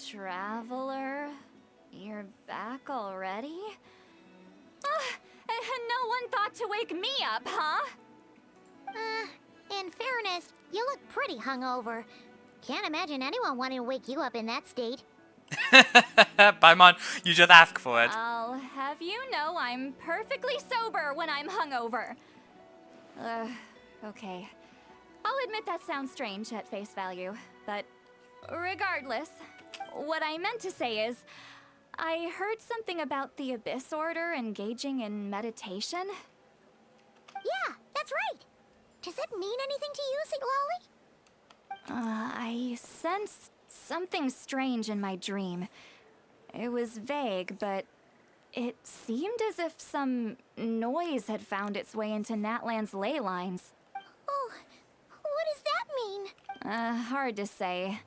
S5: Traveler? You're back already? And no one thought to wake me up, huh?
S3: In fairness, you look pretty hungover. Can't imagine anyone wanting to wake you up in that state.
S1: Paimon, you just ask for it.
S5: I'll have you know I'm perfectly sober when I'm hungover. Okay. I'll admit that sounds strange at face value, but regardless, what I meant to say is, I heard something about the Abyss Order engaging in meditation.
S3: Yeah, that's right. Does that mean anything to you,
S5: I sensed something strange in my dream. It was vague, but it seemed as if some noise had found its way into Natlan's ley lines.
S3: Oh, what does that mean?
S5: Hard to say.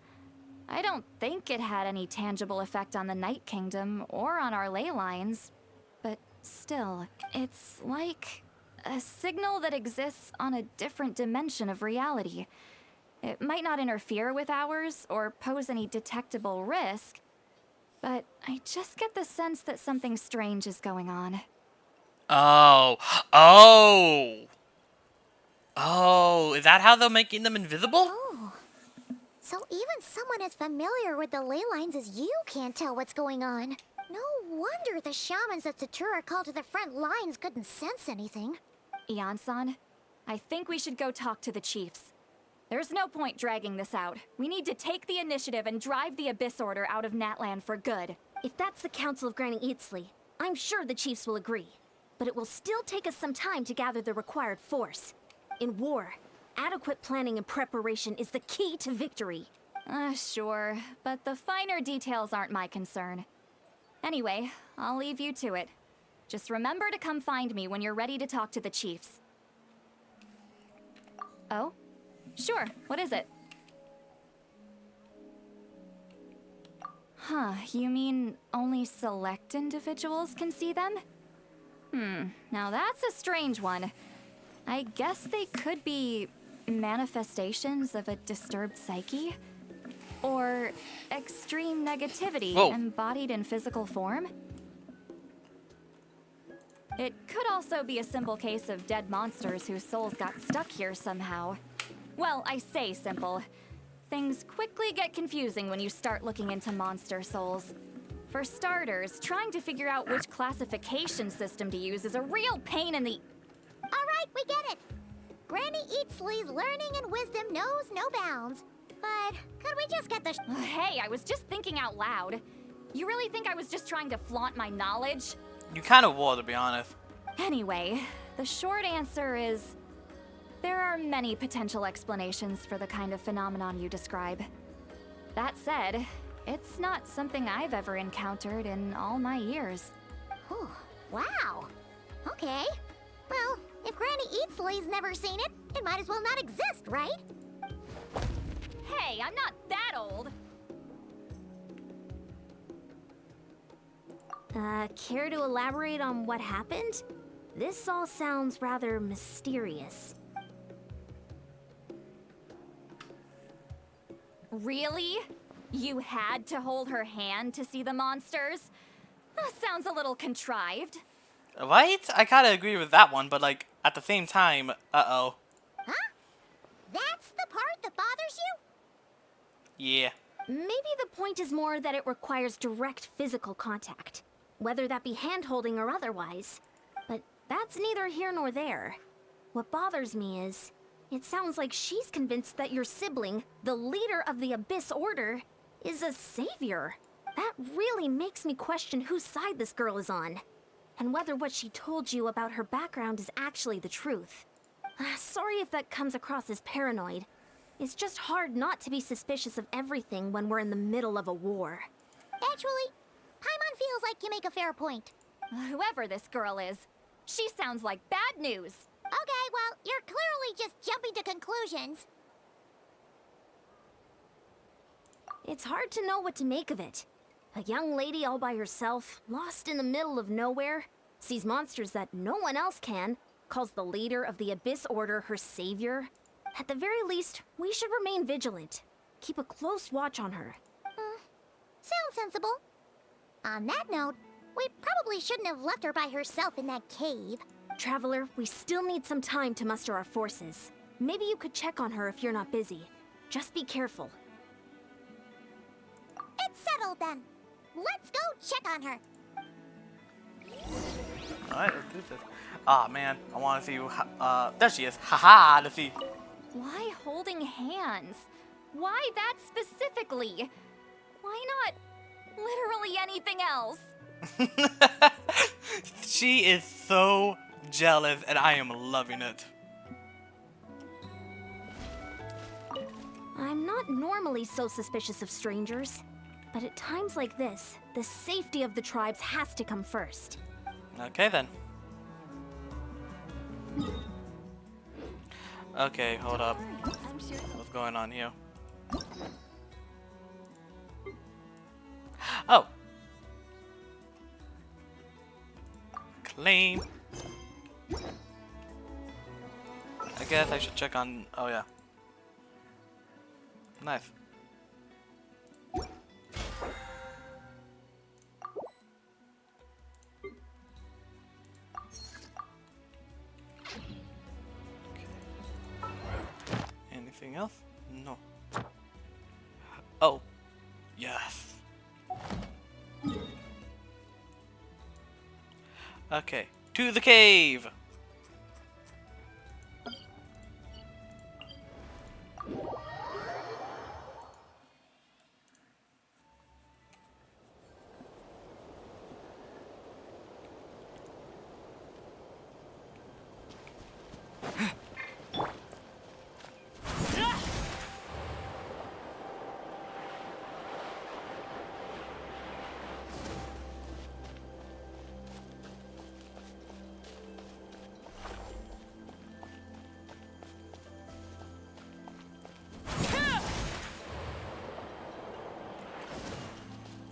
S5: I don't think it had any tangible effect on the Night Kingdom or on our ley lines, but still, it's like a signal that exists on a different dimension of reality. It might not interfere with ours or pose any detectable risk, but I just get the sense that something strange is going on.
S1: Oh. Oh! Oh, is that how they're making them invisible?
S3: Oh. So even someone as familiar with the ley lines as you can't tell what's going on. No wonder the shamans that Satura called to the front lines couldn't sense anything.
S5: Ian-san, I think we should go talk to the chiefs. There's no point dragging this out. We need to take the initiative and drive the Abyss Order out of Natlan for good.
S2: If that's the Council of Granny Eatsley, I'm sure the chiefs will agree. But it will still take us some time to gather the required force. In war, adequate planning and preparation is the key to victory.
S5: Sure, but the finer details aren't my concern. Anyway, I'll leave you to it. Just remember to come find me when you're ready to talk to the chiefs. Oh? Sure, what is it? Huh, you mean only select individuals can see them? Now that's a strange one. I guess they could be manifestations of a disturbed psyche? Or extreme negativity embodied in physical form? It could also be a simple case of dead monsters whose souls got stuck here somehow. Well, I say simple. Things quickly get confusing when you start looking into monster souls. For starters, trying to figure out which classification system to use is a real pain in the...
S3: Alright, we get it. Granny Eatsley's learning and wisdom knows no bounds. But could we just get the
S5: Hey, I was just thinking out loud. You really think I was just trying to flaunt my knowledge?
S1: You kind of were, to be honest.
S5: Anyway, the short answer is... there are many potential explanations for the kind of phenomenon you describe. That said, it's not something I've ever encountered in all my years.
S3: Whew, wow. Okay. Well, if Granny Eatsley's never seen it, it might as well not exist, right?
S5: Hey, I'm not that old!
S2: Care to elaborate on what happened? This all sounds rather mysterious.
S5: Really? You had to hold her hand to see the monsters? Sounds a little contrived.
S1: Right? I kind of agree with that one, but like, at the same time, uh-oh.
S3: Huh? That's the part that bothers you?
S1: Yeah.
S2: Maybe the point is more that it requires direct physical contact, whether that be hand-holding or otherwise. But that's neither here nor there. What bothers me is, it sounds like she's convinced that your sibling, the leader of the Abyss Order, is a savior. That really makes me question whose side this girl is on, and whether what she told you about her background is actually the truth. Sorry if that comes across as paranoid. It's just hard not to be suspicious of everything when we're in the middle of a war.
S3: Actually, Paimon feels like you make a fair point.
S5: Whoever this girl is, she sounds like bad news.
S3: Okay, well, you're clearly just jumping to conclusions.
S2: It's hard to know what to make of it. A young lady all by herself, lost in the middle of nowhere, sees monsters that no one else can, calls the leader of the Abyss Order her savior. At the very least, we should remain vigilant. Keep a close watch on her.
S3: Sounds sensible. On that note, we probably shouldn't have left her by herself in that cave.
S2: Traveler, we still need some time to muster our forces. Maybe you could check on her if you're not busy. Just be careful.
S3: It's settled then. Let's go check on her.
S1: Alright, let's do this. Ah, man, I want to see, there she is. Haha, let's see.
S5: Why holding hands? Why that specifically? Why not literally anything else?
S1: She is so jealous, and I am loving it.
S2: I'm not normally so suspicious of strangers, but at times like this, the safety of the tribes has to come first.
S1: Okay then. Okay, hold up.
S7: I'm sure.
S1: What's going on here? Oh! Claim! I guess I should check on... Oh yeah. Nice. Anything else? No. Oh. Yes. Okay. To the cave!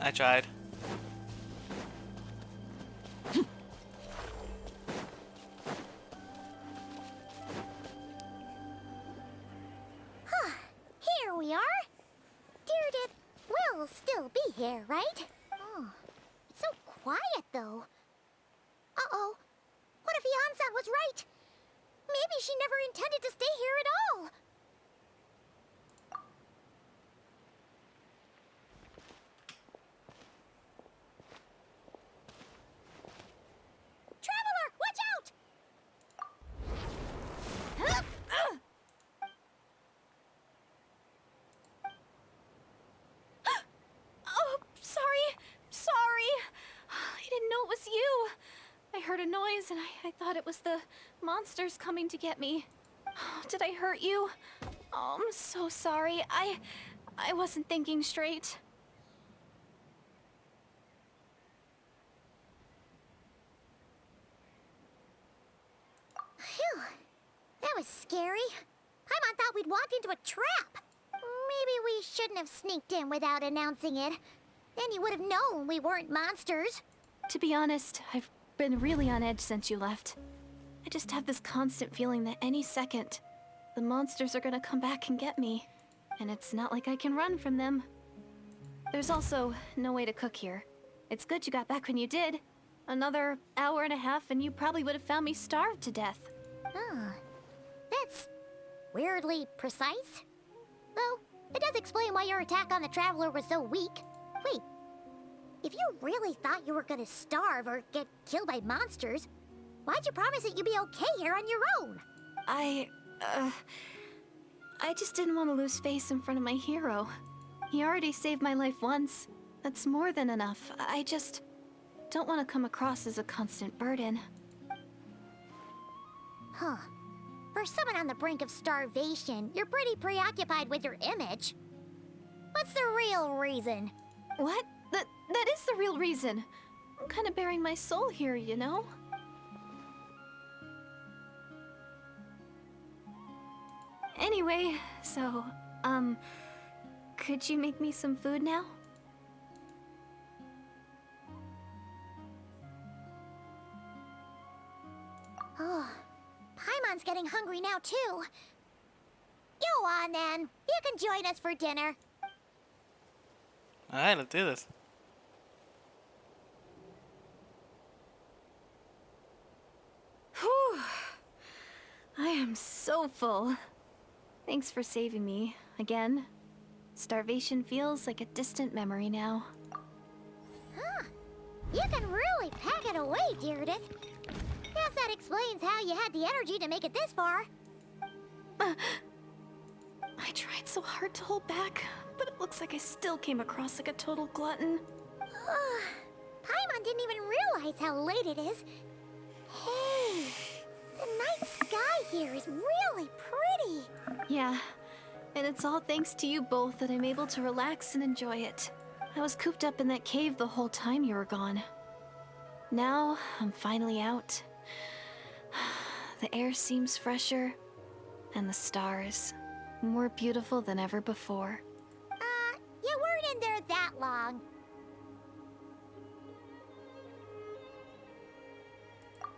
S1: I tried.
S3: Here we are. Deardit will still be here, right? Oh, it's so quiet, though. Uh-oh. What if Yansan was right? Maybe she never intended to stay here at all. Traveler, watch out!
S7: Oh, sorry. Sorry. I didn't know it was you. I heard a noise and I thought it was the monsters coming to get me. Did I hurt you? Oh, I'm so sorry. I wasn't thinking straight.
S3: Phew. That was scary. Paimon thought we'd walked into a trap. Maybe we shouldn't have sneaked in without announcing it. Then you would have known we weren't monsters.
S7: To be honest, I've been really on edge since you left. I just have this constant feeling that any second, the monsters are gonna come back and get me. And it's not like I can run from them. There's also no way to cook here. It's good you got back when you did. Another hour and a half and you probably would have found me starved to death.
S3: Oh, that's weirdly precise. Though, it does explain why your attack on the Traveler was so weak. Wait, if you really thought you were gonna starve or get killed by monsters, why'd you promise that you'd be okay here on your own?
S7: I just didn't want to lose face in front of my hero. He already saved my life once. That's more than enough. I just don't want to come across as a constant burden.
S3: Huh. For someone on the brink of starvation, you're pretty preoccupied with your image. What's the real reason?
S7: What? That is the real reason. I'm kind of bearing my soul here, you know? Anyway, so, could you make me some food now?
S3: Oh, Paimon's getting hungry now, too. Go on, then. You can join us for dinner.
S1: Alright, let's do this.
S7: Whew. I am so full. Thanks for saving me, again. Starvation feels like a distant memory now.
S3: Huh. You can really pack it away, Deardit. Guess that explains how you had the energy to make it this far.
S7: I tried so hard to hold back, but it looks like I still came across like a total glutton.
S3: Paimon didn't even realize how late it is. Hey, the night sky here is really pretty.
S7: Yeah, And it's all thanks to you both that I'm able to relax and enjoy it. I was cooped up in that cave the whole time you were gone. Now, I'm finally out. The air seems fresher, and the stars more beautiful than ever before.
S3: You weren't in there that long.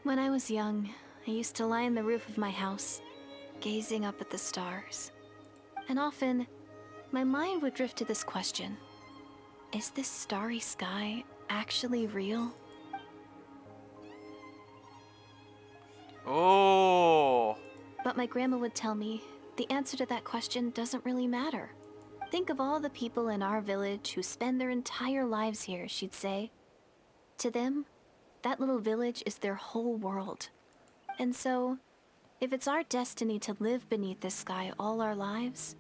S7: When I was young, I used to lie on the roof of my house, gazing up at the stars. And often, my mind would drift to this question. Is this starry sky actually real?
S1: Oh.
S7: But my grandma would tell me the answer to that question doesn't really matter. Think of all the people in our village who spend their entire lives here, she'd say. To them, that little village is their whole world. And so, if it's our destiny to live beneath this sky all our lives,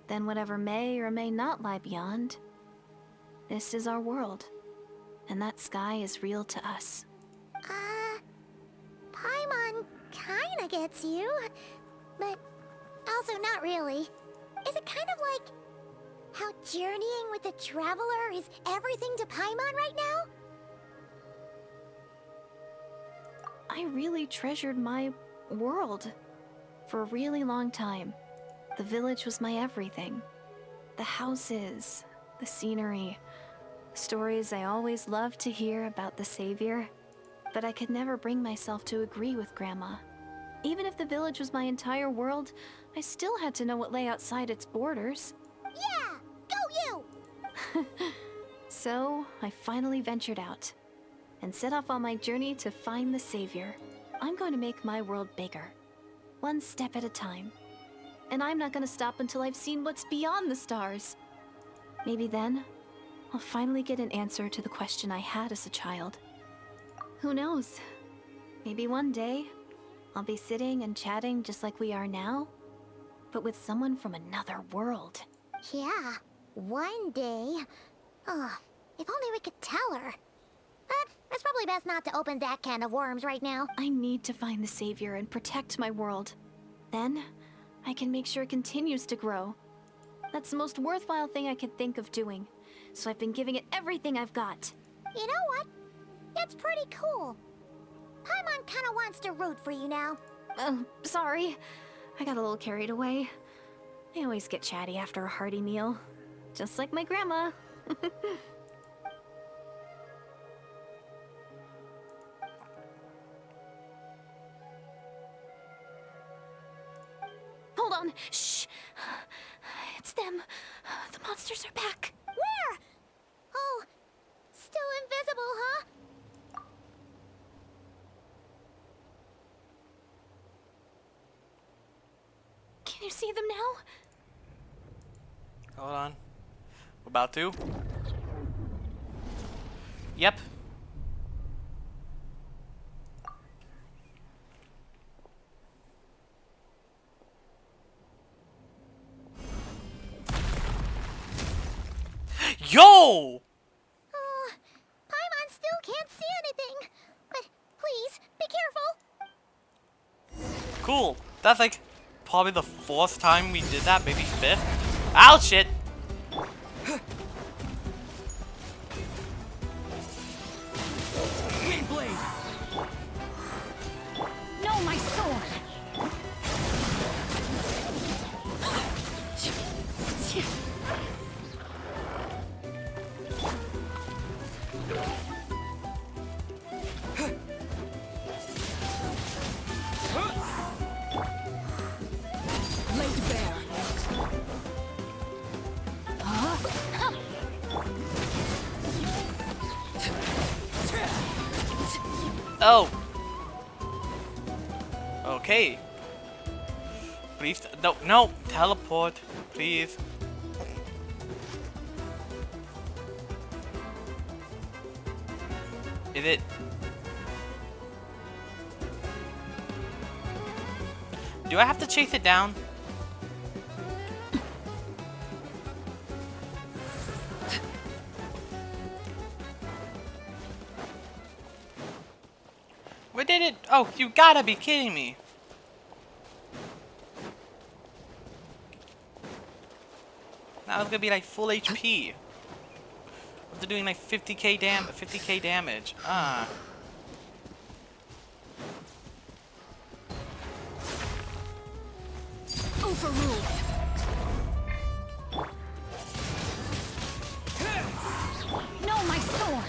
S7: then whatever may or may not lie beyond, this is our world. And that sky is real to us.
S3: Paimon kinda gets you, but also not really. Is it kind of like how journeying with the Traveler is everything to Paimon right now?
S7: I really treasured my world. For a really long time, the village was my everything. The houses, the scenery, stories I always loved to hear about the Savior. But I could never bring myself to agree with Grandma. Even if the village was my entire world, I still had to know what lay outside its borders.
S3: Yeah! Go you!
S7: So, I finally ventured out and set off on my journey to find the Savior. I'm going to make my world bigger, one step at a time. And I'm not going to stop until I've seen what's beyond the stars. Maybe then, I'll finally get an answer to the question I had as a child. Who knows? Maybe one day, I'll be sitting and chatting just like we are now, but with someone from another world.
S3: Yeah, one day. Oh, if only we could tell her. But it's probably best not to open that can of worms right now.
S7: I need to find the Savior and protect my world. Then, I can make sure it continues to grow. That's the most worthwhile thing I could think of doing, so I've been giving it everything I've got.
S3: You know what? It's pretty cool. Paimon kinda wants to root for you now.
S7: Sorry. I got a little carried away. I always get chatty after a hearty meal. Just like my grandma. Hold on. Shh. It's them. The monsters are back.
S3: Where? Oh, still invisible, huh?
S7: Can you see them now?
S1: Hold on. We're about to. Yep. Yo!
S3: Oh, Paimon still can't see anything. But please, be careful.
S1: Cool. That's like probably the fourth time we did that, maybe fifth. Ow, shit!
S5: No, my sword!
S1: Oh! Okay. Please, no, no, teleport, please. Is it? Do I have to chase it down? Where did it? Oh, you gotta be kidding me. I was gonna be like full HP. They're doing like 50k damage. Ah.
S5: Overruled. No, my sword.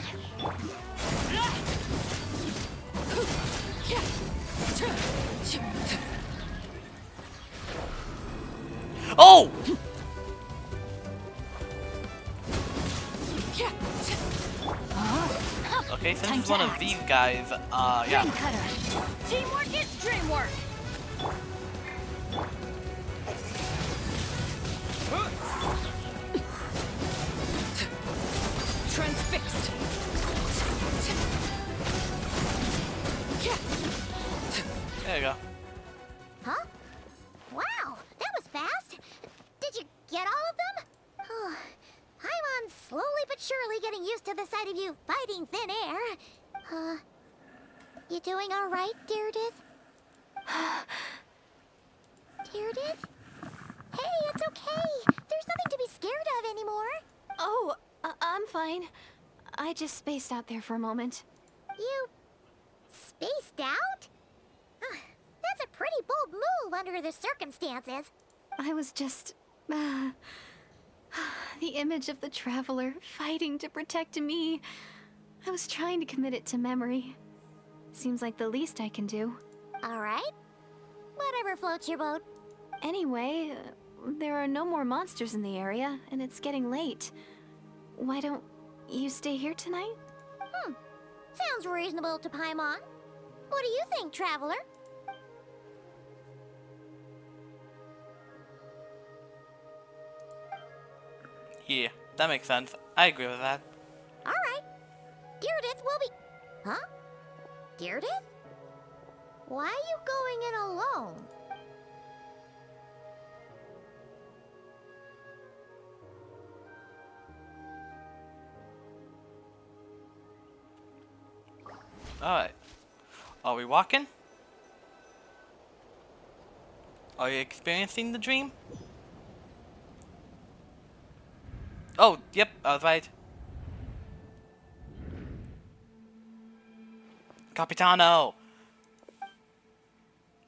S1: Oh! Okay, since it's one of these guys, yeah.
S5: Dream cutter. Teamwork is dreamwork. Transfixed.
S1: There you go.
S3: Huh? Wow, that was fast. Did you get all of them? Oh, I'm on slowly but surely getting used to the sight of you fighting thin air. You doing all right, Deirdith? Deirdith? Hey, it's okay. There's nothing to be scared of anymore.
S7: Oh, I'm fine. I just spaced out there for a moment.
S3: You spaced out? That's a pretty bold move under the circumstances.
S7: I was just... the image of the traveler fighting to protect me. I was trying to commit it to memory. Seems like the least I can do.
S3: All right. Whatever floats your boat.
S7: Anyway, there are no more monsters in the area, and it's getting late. Why don't you stay here tonight?
S3: Sounds reasonable to Paimon. What do you think, traveler?
S1: Yeah, that makes sense. I agree with that.
S3: All right. Deirdith will be... Huh? Deirdith? Why are you going in alone?
S1: Alright. Are we walking? Are you experiencing the dream? Oh, yep, I was right. Capitano!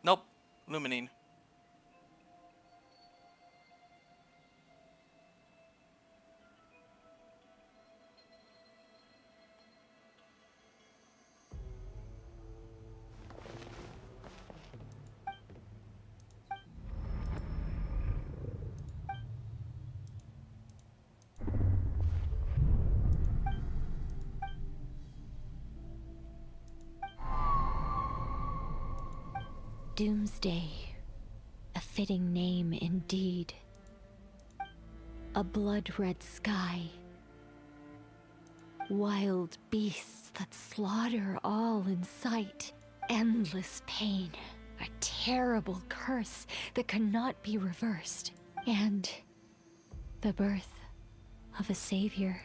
S1: Nope, Luminine.
S9: Doomsday. A fitting name indeed. A blood-red sky. Wild beasts that slaughter all in sight. Endless pain. A terrible curse that cannot be reversed. And the birth of a savior.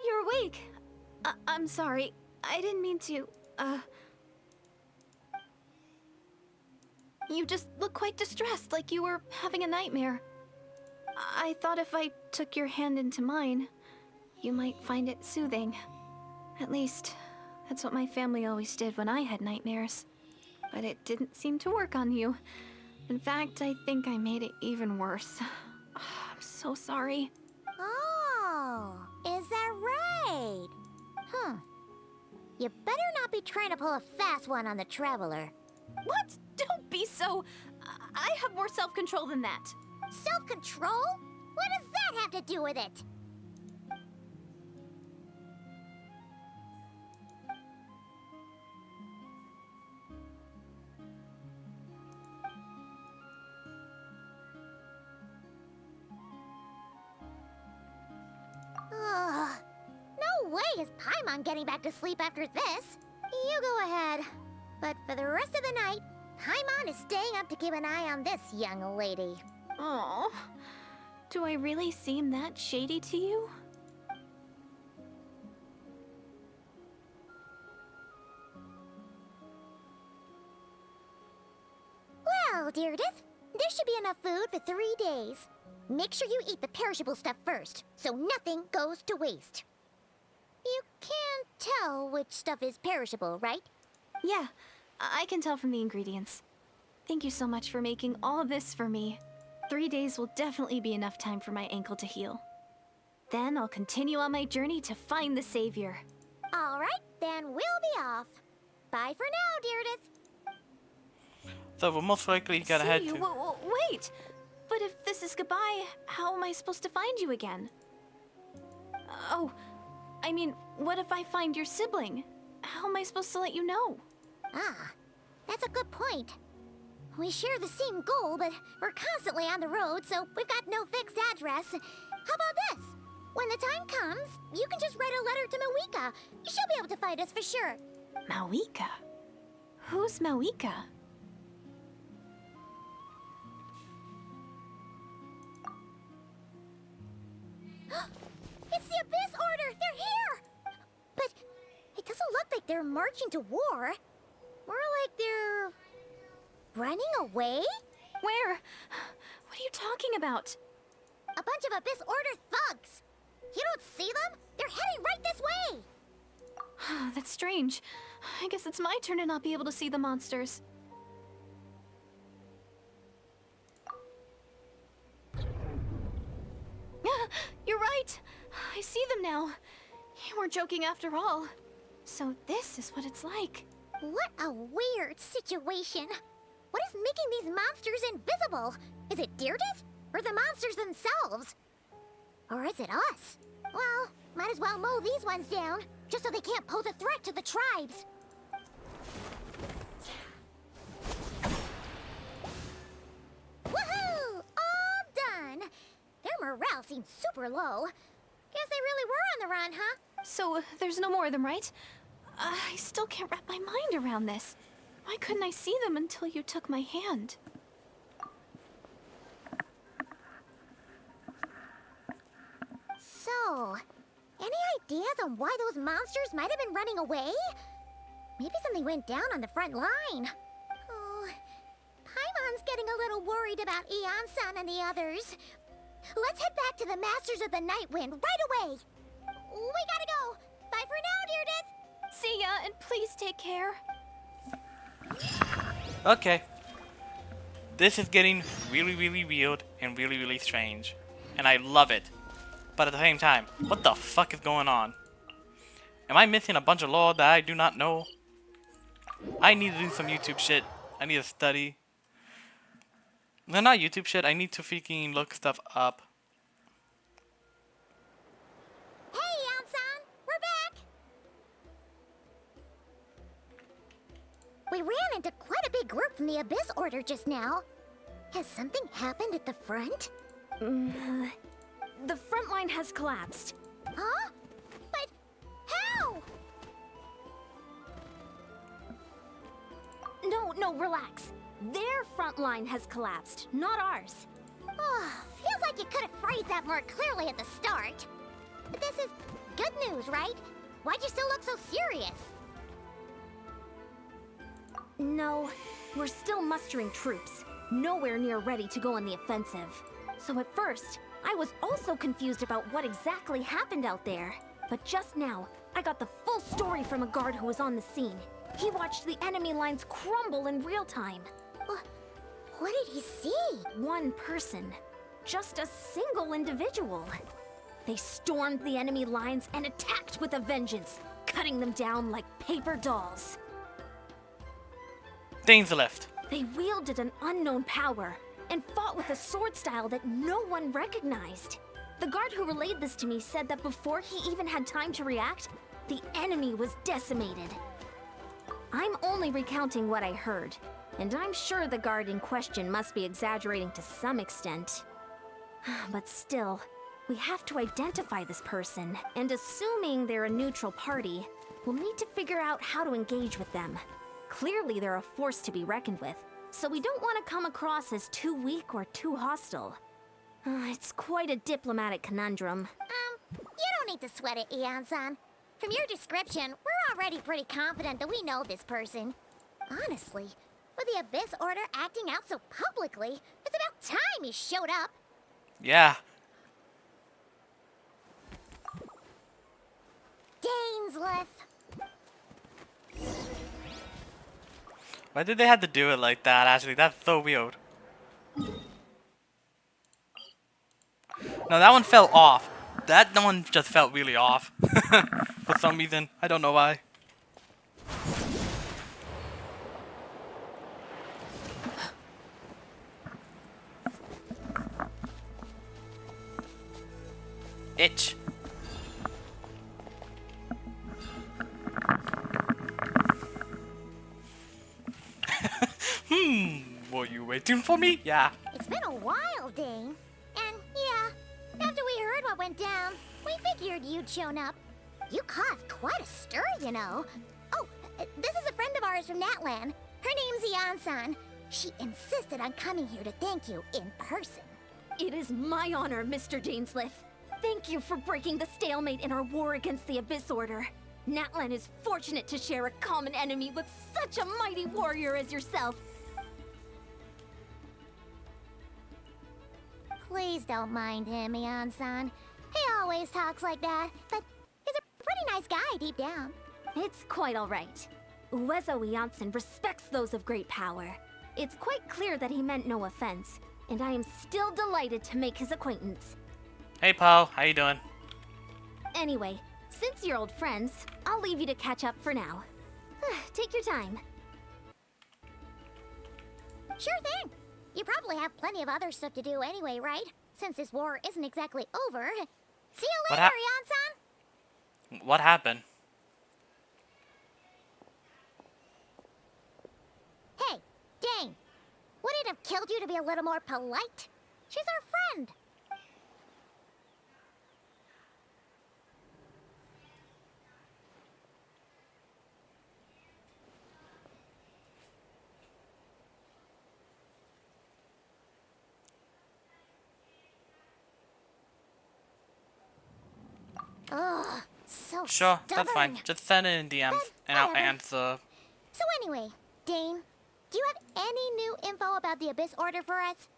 S7: You're awake. I'm sorry. I didn't mean to, You just look quite distressed, like you were having a nightmare. I thought if I took your hand into mine, you might find it soothing. At least, that's what my family always did when I had nightmares. But it didn't seem to work on you. In fact, I think I made it even worse. I'm so sorry.
S3: Oh, is that right? Huh. You better not be trying to pull a fast one on the traveler.
S7: What? Don't be so... I have more self-control than that.
S3: Self-control? What does that have to do with it? Ugh. No way is Paimon getting back to sleep after this. You go ahead. But for the rest of the night, Paimon is staying up to keep an eye on this young lady.
S7: Oh, do I really seem that shady to you?
S3: Well, Deirdith, there should be enough food for 3 days. Make sure you eat the perishable stuff first, so nothing goes to waste. You can't tell which stuff is perishable, right?
S7: Yeah, I can tell from the ingredients. Thank you so much for making all this for me. 3 days will definitely be enough time for my ankle to heal. Then I'll continue on my journey to find the savior.
S3: All right, then we'll be off. Bye for now, Deirdith.
S1: So we're most likely gonna head to.
S7: Wait! But if this is goodbye, how am I supposed to find you again? Oh, I mean, what if I find your sibling? How am I supposed to let you know?
S3: Ah, that's a good point. We share the same goal, but we're constantly on the road, so we've got no fixed address. How about this? When the time comes, you can just write a letter to Mawika. She'll be able to find us for sure.
S7: Mawika? Who's Mawika?
S3: It's the Abyss Order! They're here! But it doesn't look like they're marching to war. More like they're running away?
S7: Where? What are you talking about?
S3: A bunch of Abyss Order thugs! You don't see them? They're heading right this way!
S7: That's strange. I guess it's my turn to not be able to see the monsters. You're right! I see them now. You weren't joking after all. So this is what it's like.
S3: What a weird situation. What is making these monsters invisible? Is it Deirdith? Or the monsters themselves? Or is it us? Well, might as well mow these ones down, just so they can't pose a threat to the tribes. Woohoo! All done! Their morale seems super low. Guess they really were on the run, huh?
S7: So there's no more of them, right? I still can't wrap my mind around this. Why couldn't I see them until you took my hand?
S3: So, any ideas on why those monsters might have been running away? Maybe something went down on the front line. Oh, Paimon's getting a little worried about Eon-san and the others. Let's head back to the Masters of the Night Wind right away. We gotta go. Bye for now, Deirdith.
S7: See ya, and please take care.
S1: Okay. This is getting really, really weird and really, really strange. And I love it. But at the same time, what the fuck is going on? Am I missing a bunch of lore that I do not know? I need to do some YouTube shit. I need to study. No, not YouTube shit. I need to freaking look stuff up.
S3: Hey, Eon-san, we're back. We ran into quite a big group from the Abyss Order just now. Has something happened at the front?
S2: The front line has collapsed.
S3: Huh? But how?
S2: No, relax. Their front line has collapsed, not ours.
S3: Oh, feels like you could have phrased that more clearly at the start. But this is good news, right? Why'd you still look so serious?
S2: No, we're still mustering troops. Nowhere near ready to go on the offensive. So at first, I was also confused about what exactly happened out there. But just now, I got the full story from a guard who was on the scene. He watched the enemy lines crumble in real time.
S3: What did he see?
S2: One person. Just a single individual. They stormed the enemy lines and attacked with a vengeance, cutting them down like paper dolls.
S1: Things left.
S2: They wielded an unknown power and fought with a sword style that no one recognized. The guard who relayed this to me said that before he even had time to react, the enemy was decimated. I'm only recounting what I heard, and I'm sure the guard in question must be exaggerating to some extent. But still, we have to identify this person, and assuming they're a neutral party, we'll need to figure out how to engage with them. Clearly they're a force to be reckoned with, so we don't want to come across as too weak or too hostile. It's quite a diplomatic conundrum.
S3: You don't need to sweat it, Eon-san. From your description, we're already pretty confident that we know this person. Honestly, with the Abyss Order acting out so publicly, it's about time he showed up.
S1: Yeah.
S3: Dainsleif.
S1: Why did they have to do it like that, actually? That's so weird. No, that one fell off. That one just felt really off. For some reason. I don't know why. Itch. Were you waiting for me? Yeah.
S3: It's been a while, Dane. And yeah, after we heard what went down, we figured you'd shown up. You caused quite a stir, you know. Oh, this is a friend of ours from Natlan. Her name's Eon-san. She insisted on coming here to thank you in person.
S2: It is my honor, Mr. Dainsleif. Thank you for breaking the stalemate in our war against the Abyss Order. Natlan is fortunate to share a common enemy with such a mighty warrior as yourself.
S3: Please don't mind him, Eon-san. He always talks like that, but he's a pretty nice guy deep down.
S2: It's quite all right. Uezo Janssen respects those of great power. It's quite clear that he meant no offense, and I am still delighted to make his acquaintance.
S1: Hey, Paul. How you doing?
S2: Anyway, since you're old friends, I'll leave you to catch up for now. Take your time.
S3: Sure thing. You probably have plenty of other stuff to do anyway, right? Since this war isn't exactly over. See you later, Eon-san!
S1: What happened?
S3: Hey, Dane. Would it have killed you to be a little more polite? She's our friend. Ugh, so
S1: Sure,
S3: stubborn.
S1: that's fine. Just send it in DMs, and I'll
S3: whatever.
S1: answer.
S3: So anyway, Dane, do you have any new info about the Abyss Order for us?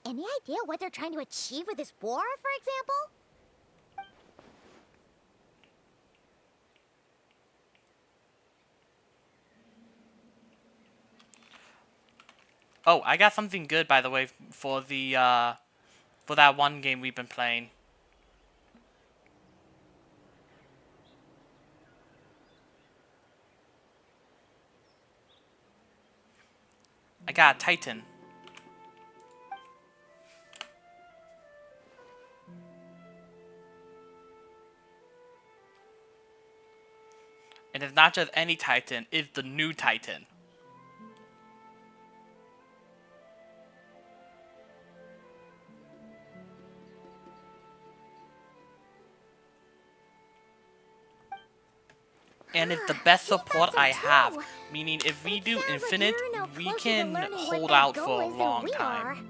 S3: Any idea what they're trying to achieve with this war, for example?
S1: Oh, I got something good, by the way, for the, for that one game we've been playing. I got a Titan. And it's not just any Titan, it's the new Titan. And it's the best support I have. Meaning if we do Infinite, we can hold out for a long time.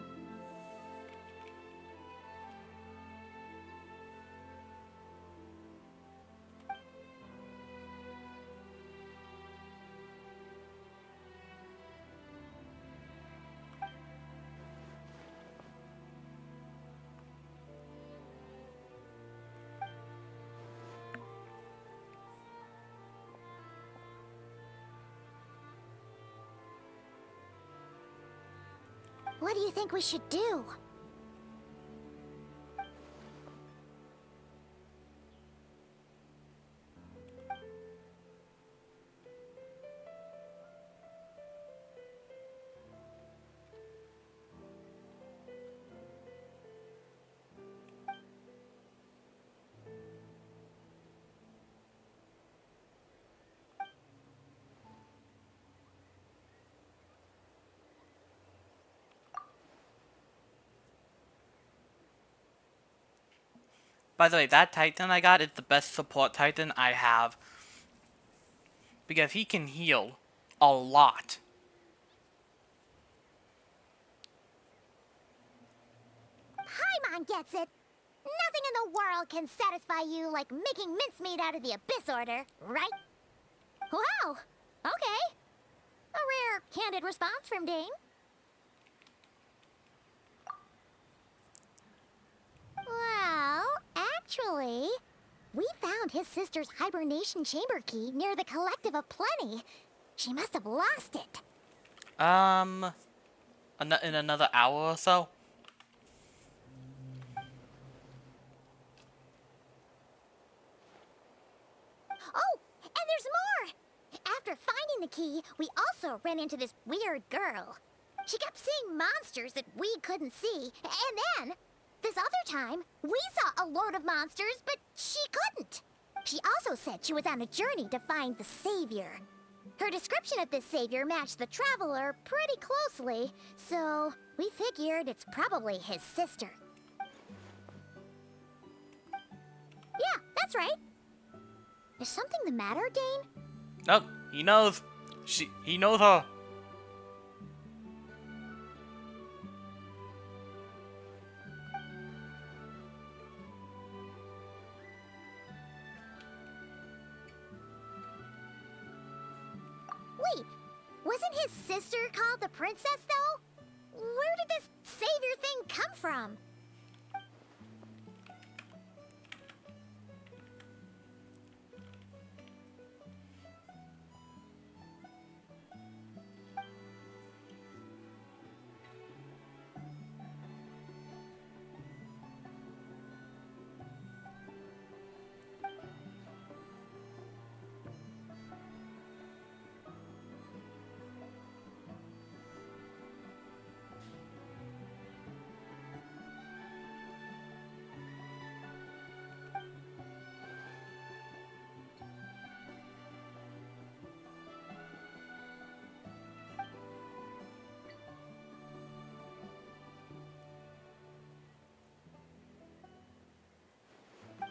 S3: What do you think we should do?
S1: By the way, that Titan I got is the best support Titan I have. Because he can heal a lot.
S3: Paimon gets it. Nothing in the world can satisfy you like making mincemeat out of the Abyss Order, right? Wow, okay. A rare, candid response from Dane. Well, actually, we found his sister's hibernation chamber key near the Collective of Plenty. She must have lost it.
S1: In another hour or so.
S3: Oh, and there's more! After finding the key, we also ran into this weird girl. She kept seeing monsters that we couldn't see, and then, this other time, we saw a load of monsters, but she couldn't. She also said she was on a journey to find the Savior. Her description of this Savior matched the Traveler pretty closely, so we figured it's probably his sister. Yeah, that's right. Is something the matter, Dane?
S1: Nope, he knows. He knows her.
S3: Wait, wasn't his sister called the princess, though? Where did this Savior thing come from?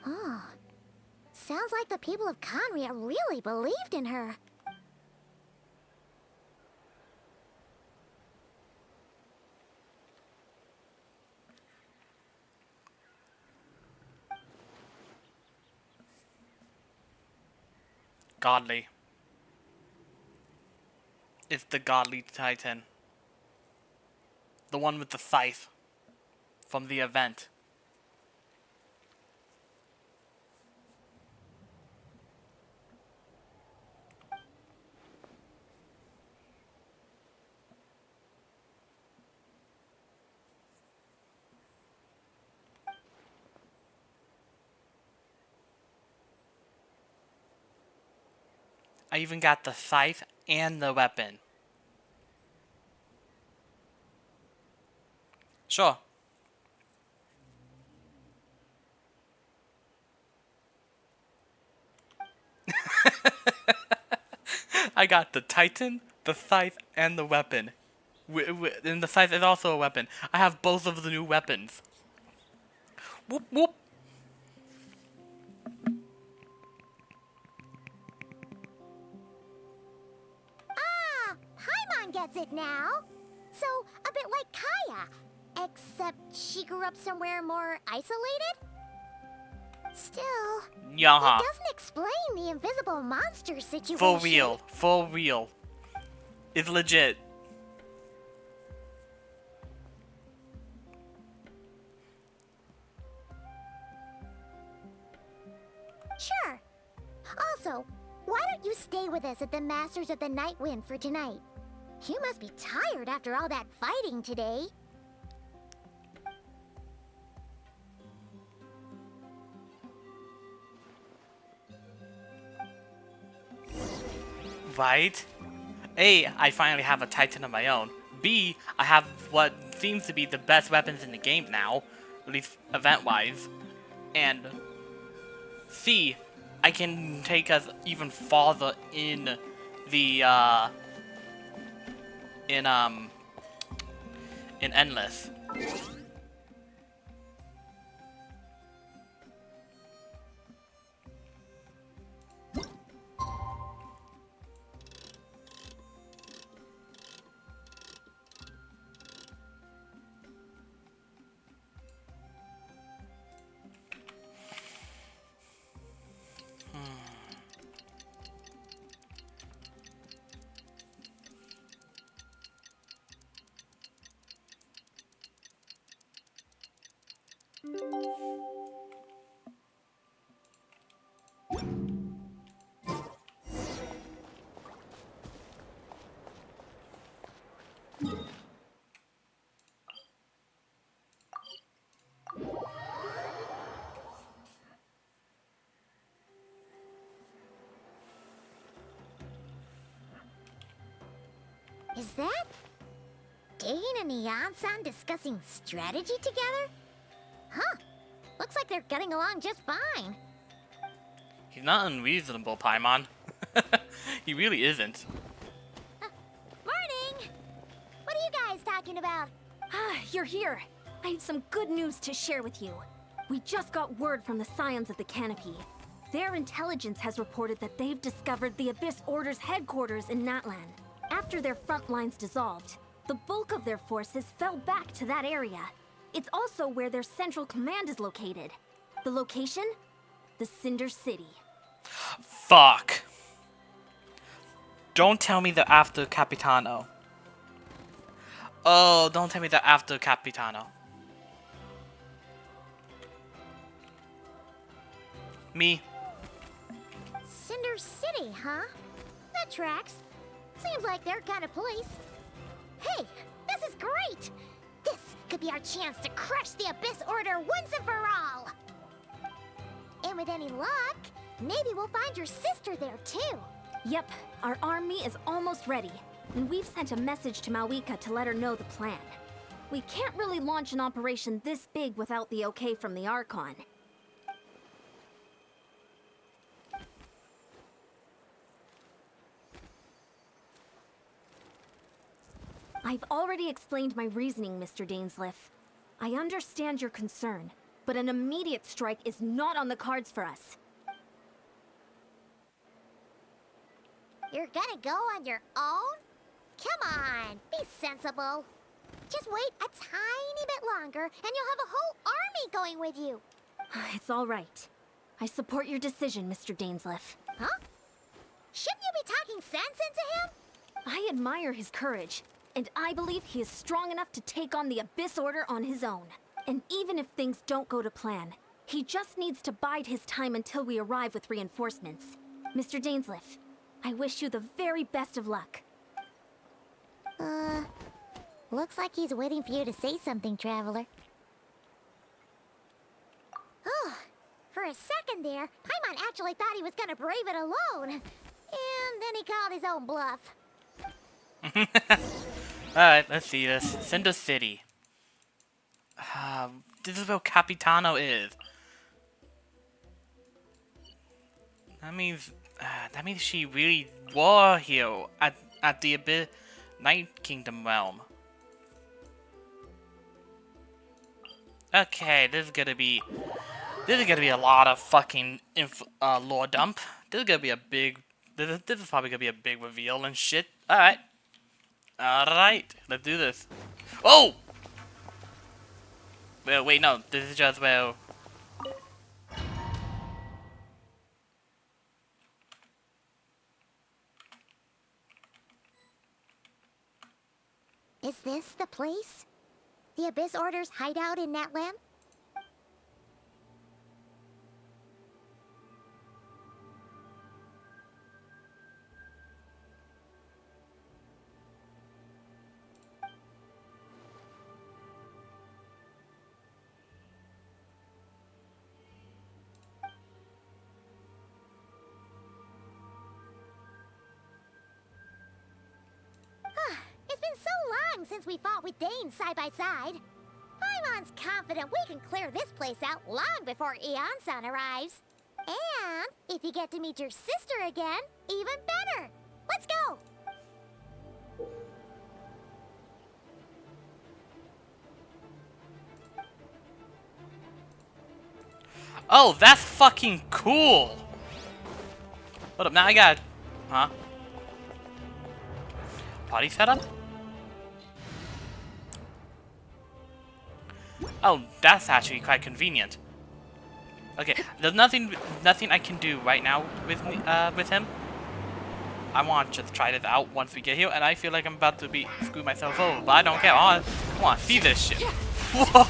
S3: Oh, sounds like the people of Conria really believed in her.
S1: Godly. It's the Godly Titan. The one with the scythe. From the event. I even got the scythe and the weapon. Sure. I got the Titan, the scythe, and the weapon. And the scythe is also a weapon. I have both of the new weapons. Whoop whoop.
S3: Ah, Paimon gets it now. So, a bit like Kaya, except she grew up somewhere more isolated? Still,
S1: Yaha.
S3: it doesn't explain the invisible monster situation.
S1: For real. For real. It's legit.
S3: Sure. Also, why don't you stay with us at the Masters of the Night Wind for tonight? You must be tired after all that fighting today.
S1: Right? A, I finally have a Titan of my own. B, I have what seems to be the best weapons in the game now, at least event-wise. And C, I can take us even farther in the, in Endless.
S3: Is that Dane and Eon-san discussing strategy together? Huh. Looks like they're getting along just fine.
S1: He's not unreasonable, Paimon. He really isn't.
S3: Morning! What are you guys talking about?
S2: Ah, you're here. I have some good news to share with you. We just got word from the Scions of the Canopy. Their intelligence has reported that they've discovered the Abyss Order's headquarters in Natlan. After their front lines dissolved, the bulk of their forces fell back to that area. It's also where their central command is located. The location? The Cinder City.
S1: Fuck. Don't tell me they're after Capitano. Oh, don't tell me they're after Capitano. Me.
S3: Cinder City, huh? That tracks. Seems like their kind of place. Hey, this is great! This could be our chance to crush the Abyss Order once and for all! And with any luck, maybe we'll find your sister there too.
S2: Yep, our army is almost ready, and we've sent a message to Mawika to let her know the plan. We can't really launch an operation this big without the okay from the Archon. I've already explained my reasoning, Mr. Dainsleif. I understand your concern, but an immediate strike is not on the cards for us.
S3: You're gonna go on your own? Come on, be sensible. Just wait a tiny bit longer and you'll have a whole army going with you.
S2: It's all right. I support your decision, Mr. Dainsleif.
S3: Huh? Shouldn't you be talking sense into him?
S2: I admire his courage, and I believe he is strong enough to take on the Abyss Order on his own. And even if things don't go to plan, he just needs to bide his time until we arrive with reinforcements. Mr. Dainsleif, I wish you the very best of luck.
S3: Looks like he's waiting for you to say something, Traveler. Oh, for a second there, Paimon actually thought he was gonna brave it alone. And then he called his own bluff.
S1: Alright, let's see this. Cinder City. This is where Capitano is. That means she really was here at the Abyss Night Kingdom realm. Okay, this is gonna be a lot of fucking lore dump. This is gonna be a big. This is probably gonna be a big reveal and shit. All right, let's do this. Oh, well, wait, no, this is just well.
S3: Is this the place? The Abyss Order's hideout in Natlan? It's been so long since we fought with Dane side by side. Paimon's confident we can clear this place out long before Eon-san arrives. And if you get to meet your sister again, even better. Let's go!
S1: Oh, that's fucking cool. Hold up, now I got, huh? Party setup? Oh, that's actually quite convenient. Okay, there's nothing I can do right now with him. I want to just try this out once we get here, and I feel like I'm about to be screw myself over, but I don't care. I want to see this shit. Whoa!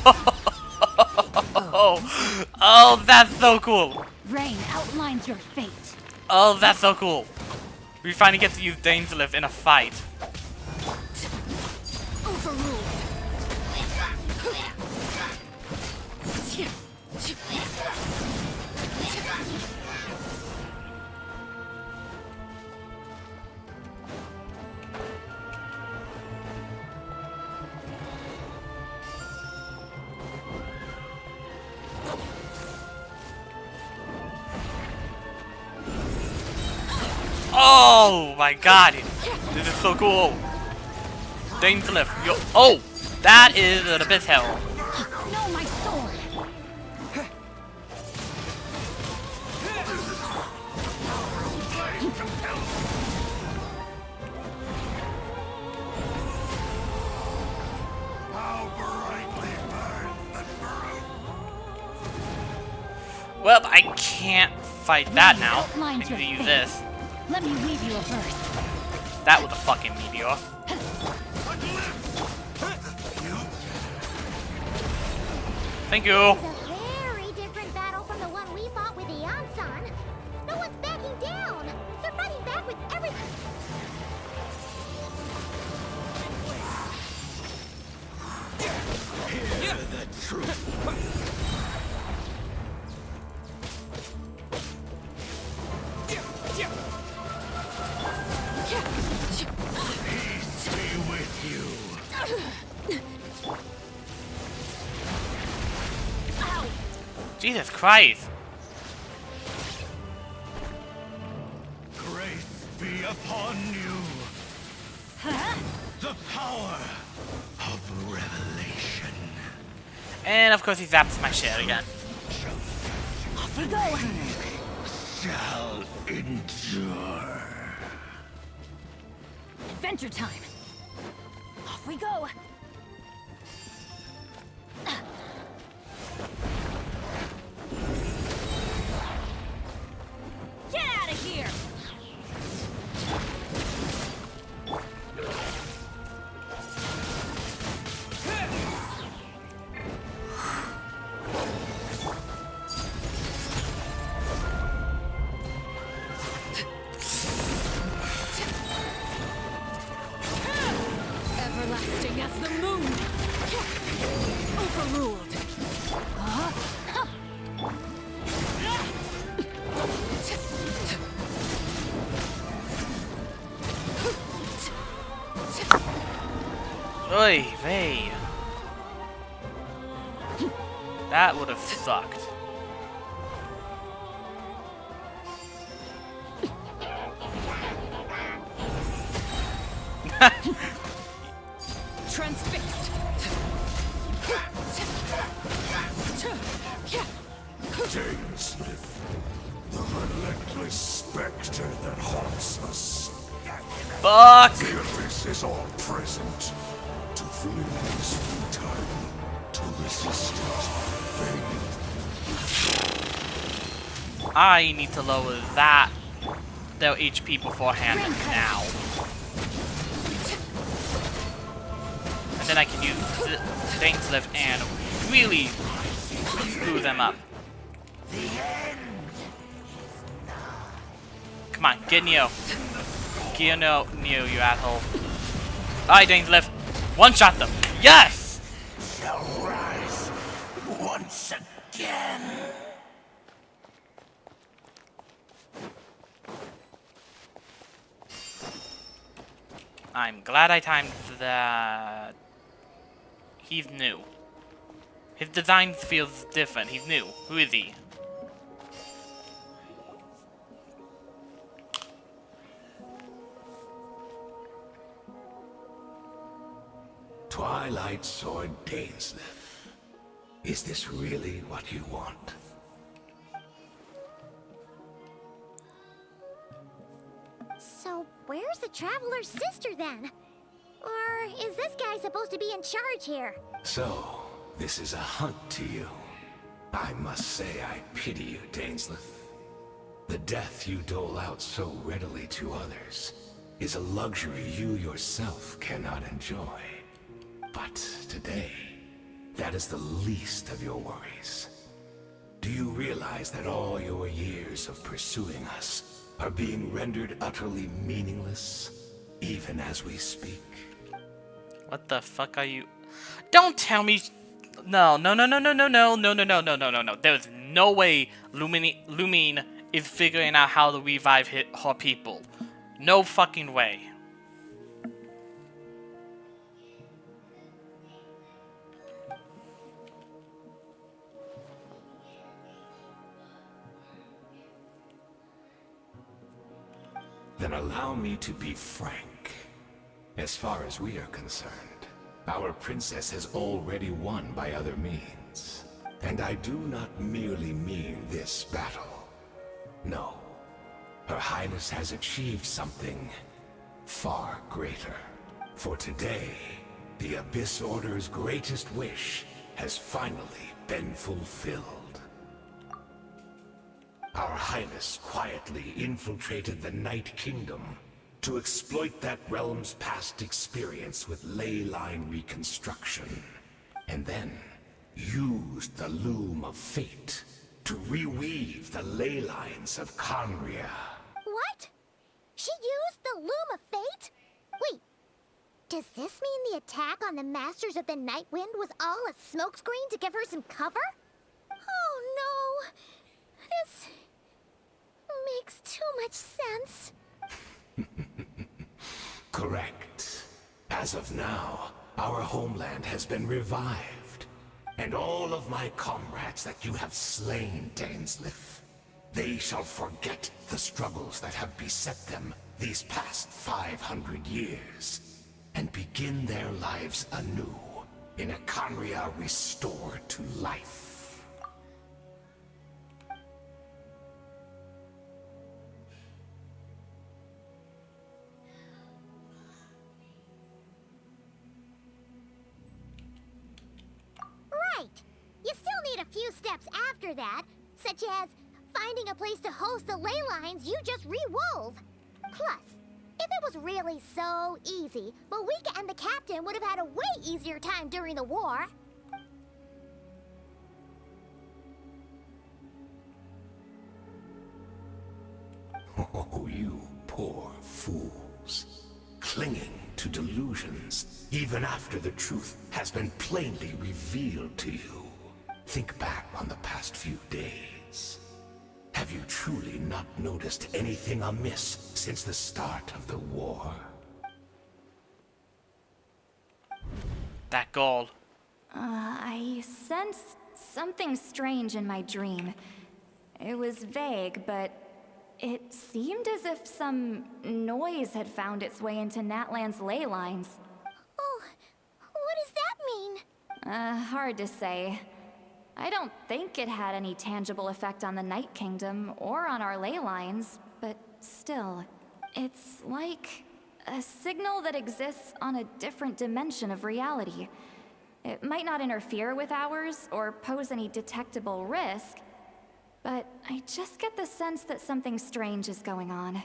S1: Oh, that's so cool.
S9: Rain outlines your fate.
S1: Oh, that's so cool. We finally get to use Dainsleif in a fight.
S9: Overruled.
S1: Oh my god, this is so cool. Dainsliff, yo. Oh, that is an abyss hell.
S9: No, my sword!
S1: Well, I can't fight that now. I
S9: Mine's
S1: need to
S9: your
S1: use
S9: fate.
S1: this.
S9: Let me weave you a verse.
S1: That was a fucking meteor. Thank you.
S3: It's a very different battle from the one we fought with the Ansan. No one's backing down. They're fighting back with everything.
S1: Jesus Christ.
S10: Grace be upon you. The power of revelation.
S1: And of course he zaps my shit again.
S9: Off we go!
S10: Shall endure.
S9: Adventure time! Off we go! Get out of here! Everlasting as the moon! Overruled!
S1: Oy vey. That would have sucked.
S9: Transfixed!
S10: Dainsliff, the relentless specter that haunts us.
S1: Fuck!
S10: The abyss is all present. To flee is futile. To resist it, vain.
S1: I need to lower their HP beforehand now. And then I can use Dainsliff and really screw them up. Come on, get Neo. Get Neo, you asshole. Alright, Dainsliff. One-shot them. Yes!
S10: Shall rise once again.
S1: I'm glad I timed that. He's new. His design feels different. He's new. Who is he?
S10: Twilight Sword Dainsliff. Is this really what you want?
S3: So, where's the Traveler's sister then? Or is this guy supposed to be in charge here?
S10: So, this is a hunt to you. I must say I pity you, Dainsliff. The death you dole out so readily to others is a luxury you yourself cannot enjoy. But today, that is the least of your worries. Do you realize that all your years of pursuing us are being rendered utterly meaningless, even as we speak?
S1: What the fuck are you? Don't tell me. No. There's no way Lumine is figuring out how to revive her people. No fucking way.
S10: Then allow allow me to be frank. As far as we are concerned, our princess has already won by other means. And I do not merely mean this battle. No. Her Highness has achieved something far greater. For today, the Abyss Order's greatest wish has finally been fulfilled. Our Highness quietly infiltrated the Night Kingdom to exploit that realm's past experience with ley line reconstruction, and then used the Loom of Fate to reweave the ley lines of Conria.
S3: What? She used the Loom of Fate? Wait, does this mean the attack on the Masters of the Night Wind was all a smokescreen to give her some cover? Oh no! This makes too much sense.
S10: Correct. As of now, our homeland has been revived. And all of my comrades that you have slain, Dainsleif, they shall forget the struggles that have beset them these past 500 years, and begin their lives anew in a Conria restored to life.
S3: Right! You still need a few steps after that, such as finding a place to host the ley lines you just re-wove. Plus, if it was really so easy, Moeka and the captain would have had a way easier time during the war.
S10: Oh, you poor fools. Clinging to delusions, even after the truth has been plainly revealed to you. Think back on the past few days. Have you truly not noticed anything amiss since the start of the war?
S1: That goal.
S5: I sensed something strange in my dream. It was vague, but it seemed as if some noise had found its way into Natlan's ley lines.
S3: Oh, what does that mean?
S5: Hard to say. I don't think it had any tangible effect on the Night Kingdom or on our ley lines, but still, it's like a signal that exists on a different dimension of reality. It might not interfere with ours or pose any detectable risk, but I just get the sense that something strange is going on.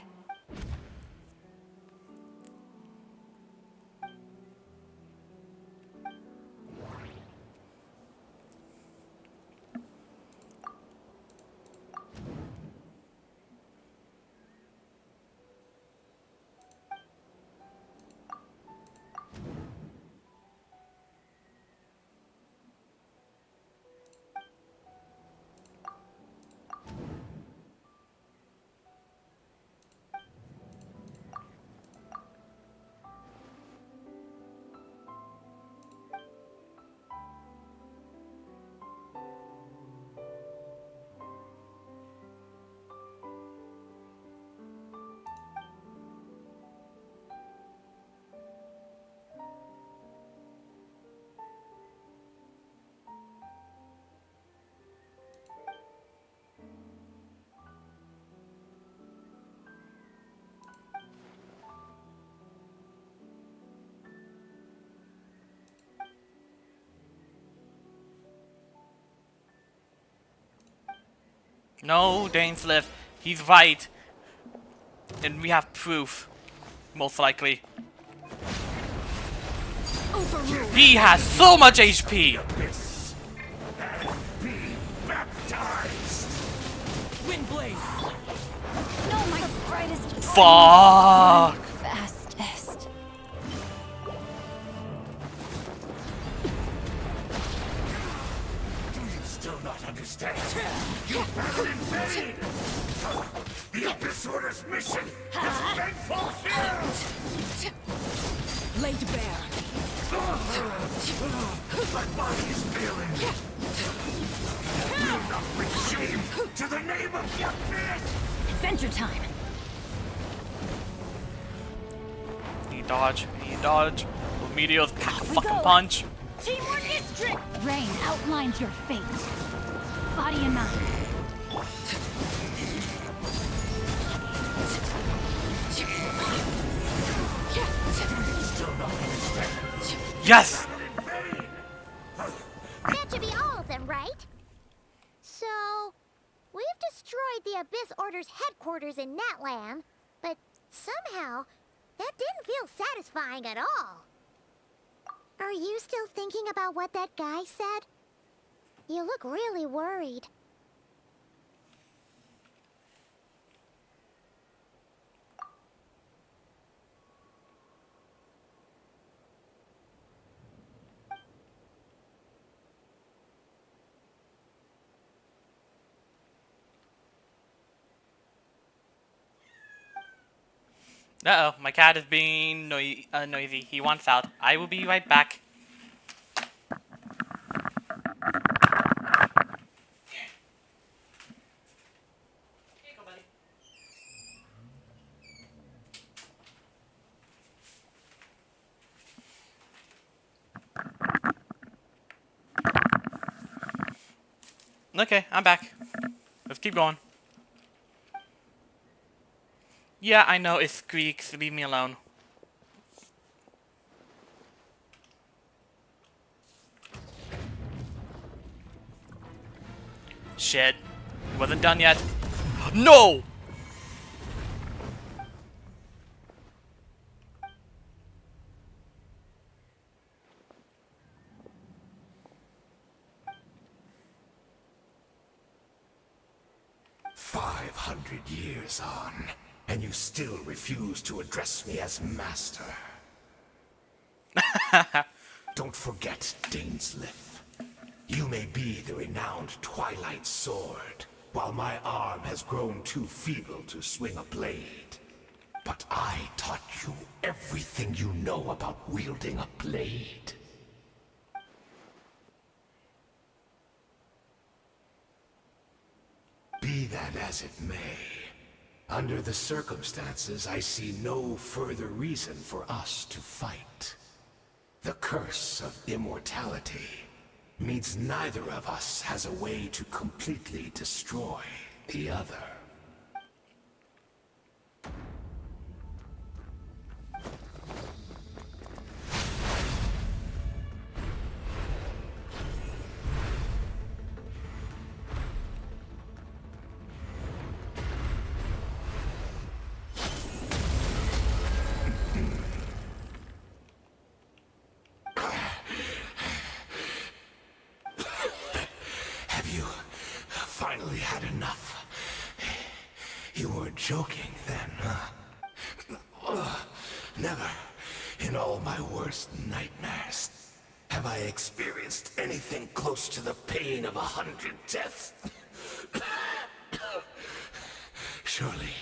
S1: No, Dainsleif, he's right. And we have proof. Most likely. He has so much HP!
S10: Abyss and be baptized.
S8: Windblade!
S5: No, my brightest
S1: Fuck!
S9: Fastest.
S10: Do you still not understand? You battled in vain! The Abyss Order's mission has been fulfilled!
S4: Laid bare.
S10: My body is failing! Will not bring shame to the name of the Abyss!
S9: Adventure time.
S1: dodge. Can you dodge? Meteor's fucking punch.
S5: Teamwork is strict! Rain outlines your fate. Body in mind.
S1: Yes!
S3: That should be all of them, right? So, we've destroyed the Abyss Order's headquarters in Natlan, but somehow, that didn't feel satisfying at all. Are you still thinking about what that guy said? You look really worried.
S1: Uh-oh, my cat is being noisy. He wants out. I will be right back. Here you go, buddy. Okay, I'm back. Let's keep going. Yeah, I know, it squeaks. Leave me alone. Shit. Wasn't done yet. No!
S10: Years on, and you still refuse to address me as master. Don't forget, Dainsleif. You may be the renowned Twilight Sword, while my arm has grown too feeble to swing a blade. But I taught you everything you know about wielding a blade. Be that as it may, under the circumstances, I see no further reason for us to fight. The curse of immortality means neither of us has a way to completely destroy the other. Finally had enough. You were joking then, huh? Never, in all my worst nightmares, have I experienced anything close to the pain of 100 deaths. Surely,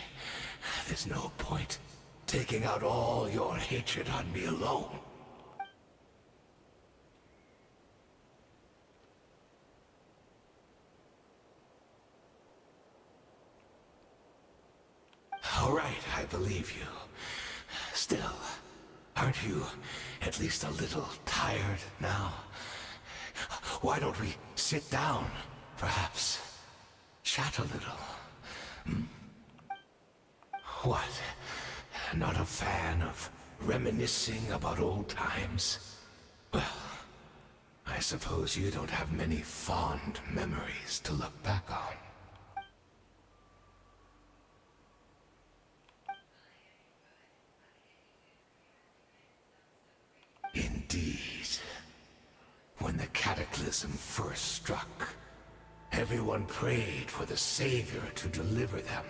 S10: there's no point taking out all your hatred on me alone. All right, I believe you. Still, aren't you at least a little tired now? Why don't we sit down, perhaps? Chat a little. Hmm? What? Not a fan of reminiscing about old times? Well, I suppose you don't have many fond memories to look back on. Indeed. When the cataclysm first struck, everyone prayed for the Savior to deliver them.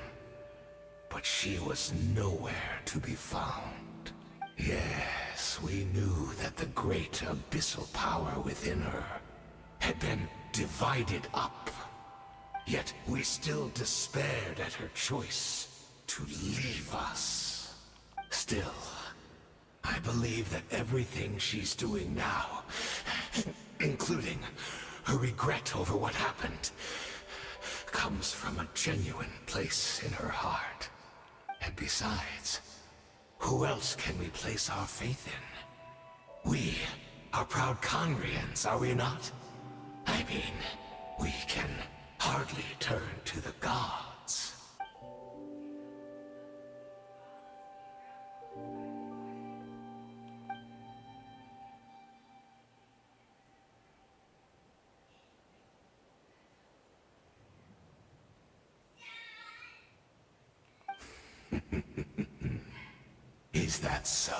S10: But she was nowhere to be found. Yes, we knew that the great abyssal power within her had been divided up. Yet we still despaired at her choice to leave us. Still, I believe that everything she's doing now, including her regret over what happened, comes from a genuine place in her heart. And besides, Who else can we place our faith in? We are proud Conrians, are we not? I mean, we can hardly turn to the gods. Is that so?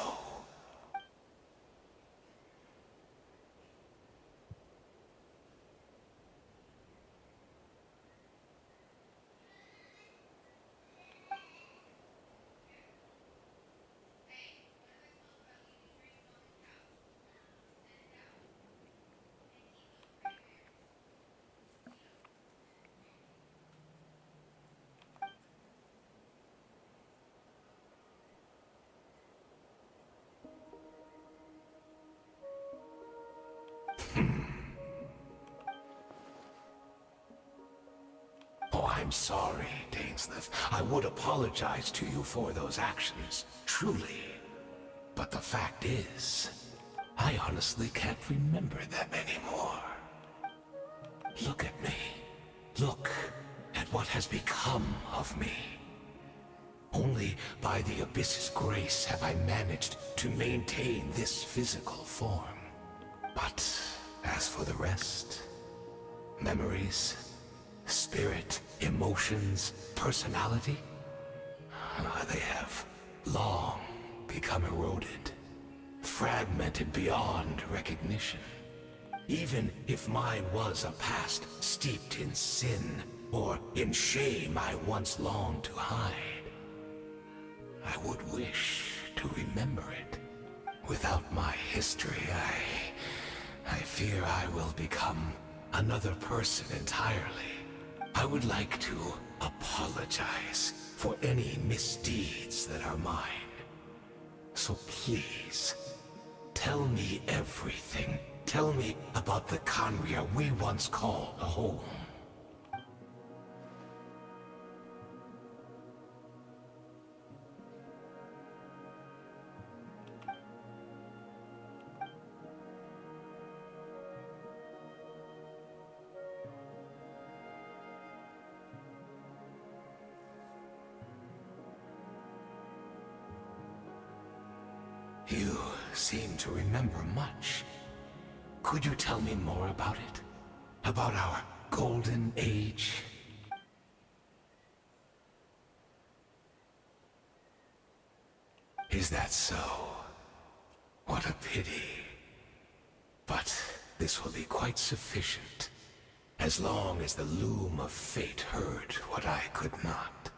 S10: Oh, I'm sorry, Dainsleif. I would apologize to you for those actions, truly. But the fact is, I honestly can't remember them anymore. Look at me. Look at what has become of me. Only by the Abyss's grace have I managed to maintain this physical form. But as for the rest, memories, spirit, emotions, personality, they have long become eroded, fragmented beyond recognition. Even if mine was a past steeped in sin or in shame I once longed to hide, I would wish to remember it. Without my history, I fear I will become another person entirely. I would like to apologize for any misdeeds that are mine. So please, tell me everything. Tell me about the Conria we once called a home. You seem to remember much. Could you tell me more about it? About our golden age? Is that so? What a pity. But this will be quite sufficient, as long as the loom of fate heard what I could not.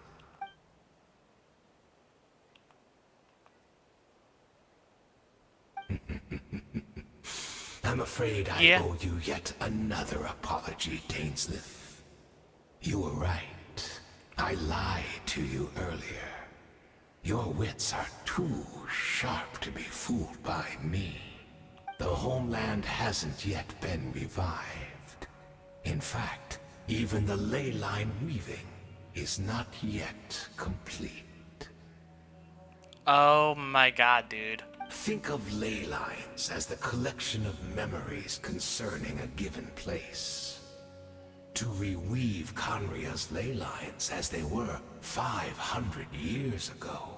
S10: I'm afraid I owe you yet another apology, Dainsleif. You were right. I lied to you earlier. Your wits are too sharp to be fooled by me. The homeland hasn't yet been revived. In fact, even the ley line weaving is not yet complete.
S1: Oh my god, dude.
S10: Think of ley lines as the collection of memories concerning a given place. To reweave Conria's ley lines as they were 500 years ago,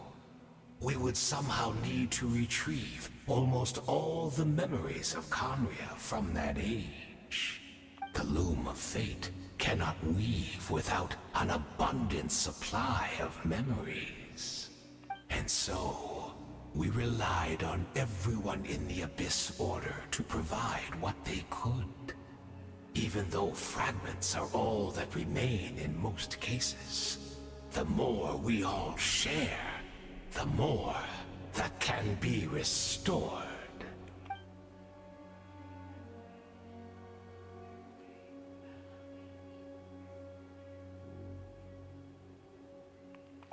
S10: we would somehow need to retrieve almost all the memories of Conria from that age. The loom of fate cannot weave without an abundant supply of memories. And so, we relied on everyone in the Abyss Order to provide what they could. Even though fragments are all that remain in most cases, the more we all share, the more that can be restored.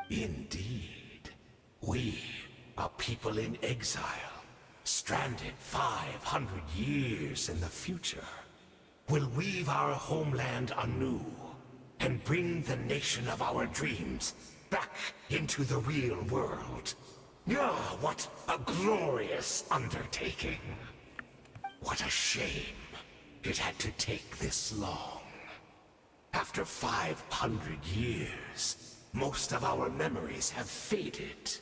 S10: Indeed, we, a people in exile, stranded 500 years in the future, will weave our homeland anew and bring the nation of our dreams back into the real world. Ah, what a glorious undertaking. What a shame it had to take this long. After 500 years, most of our memories have faded,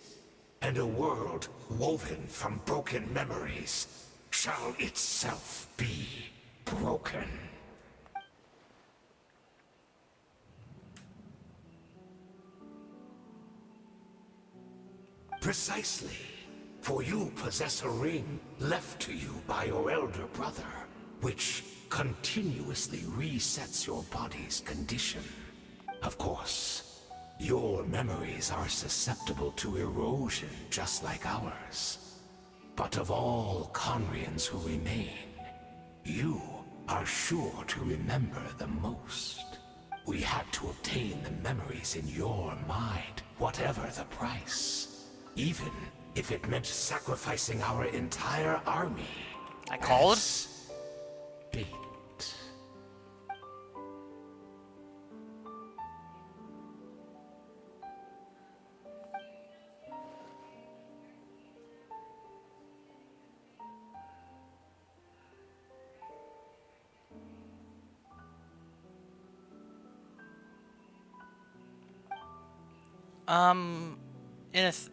S10: and a world woven from broken memories shall itself be broken. Precisely. For you possess a ring left to you by your elder brother, which continuously resets your body's condition. Of course, your memories are susceptible to erosion just like ours. But of all Conrians who remain, you are sure to remember the most. We had to obtain the memories in your mind, whatever the price. Even if it meant sacrificing our entire army.
S1: I called?
S10: As bait.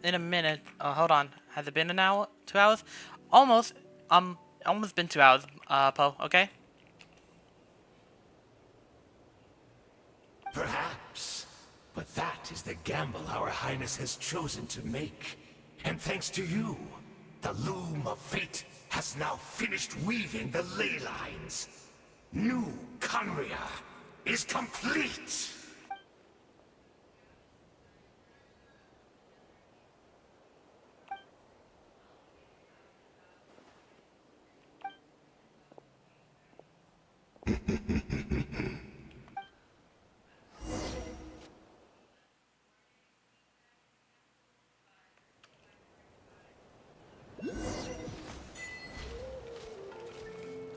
S1: In a minute. Hold on. Has it been an hour? 2 hours? Almost. Almost been 2 hours. Poe. Okay.
S10: Perhaps. But that is the gamble our Highness has chosen to make. And thanks to you, the loom of fate has now finished weaving the ley lines. New Conria is complete!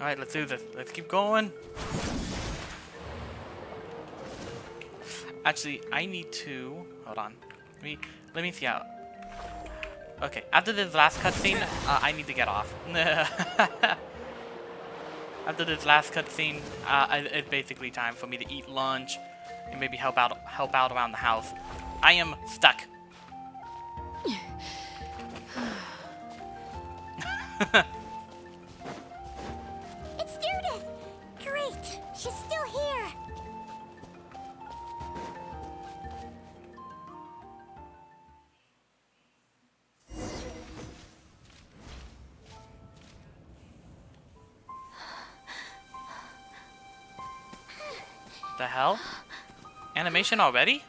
S1: Alright, let's do this. Let's keep going. Actually, I need to... Hold on. Let me see how... Okay, after this last cutscene, I need to get off. After this last cutscene, it's basically time for me to eat lunch and maybe help out around the house. I am stuck.
S3: It's Judith! Great! She's still here!
S1: The hell? Animation already?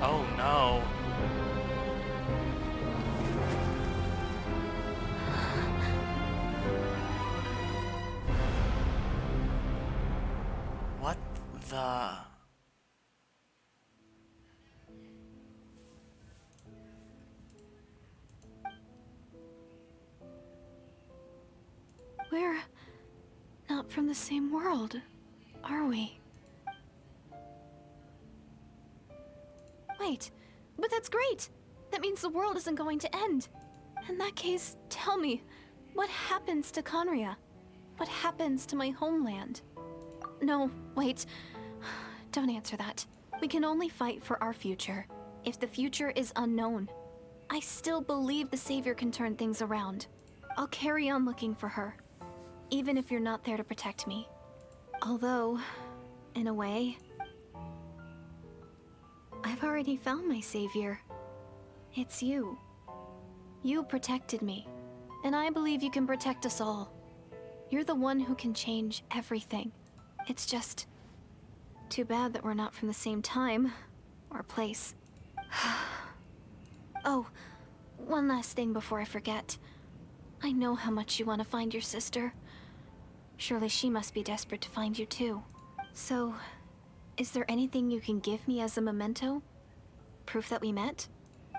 S1: Oh no. What the...
S7: We're not from the same world, are we? Wait, but that's great! That means the world isn't going to end. In that case, tell me, what happens to Conria? What happens to my homeland? No, wait. Don't answer that. We can only fight for our future. If the future is unknown, I still believe the Savior can turn things around. I'll carry on looking for her, even if you're not there to protect me. Although, in a way, I've already found my savior. It's you. You protected me, and I believe you can protect us all. You're the one who can change everything. It's just too bad that we're not from the same time or place. Oh, one last thing before I forget. I know how much you want to find your sister. Surely she must be desperate to find you too. So, is there anything you can give me as a memento? Proof that we met?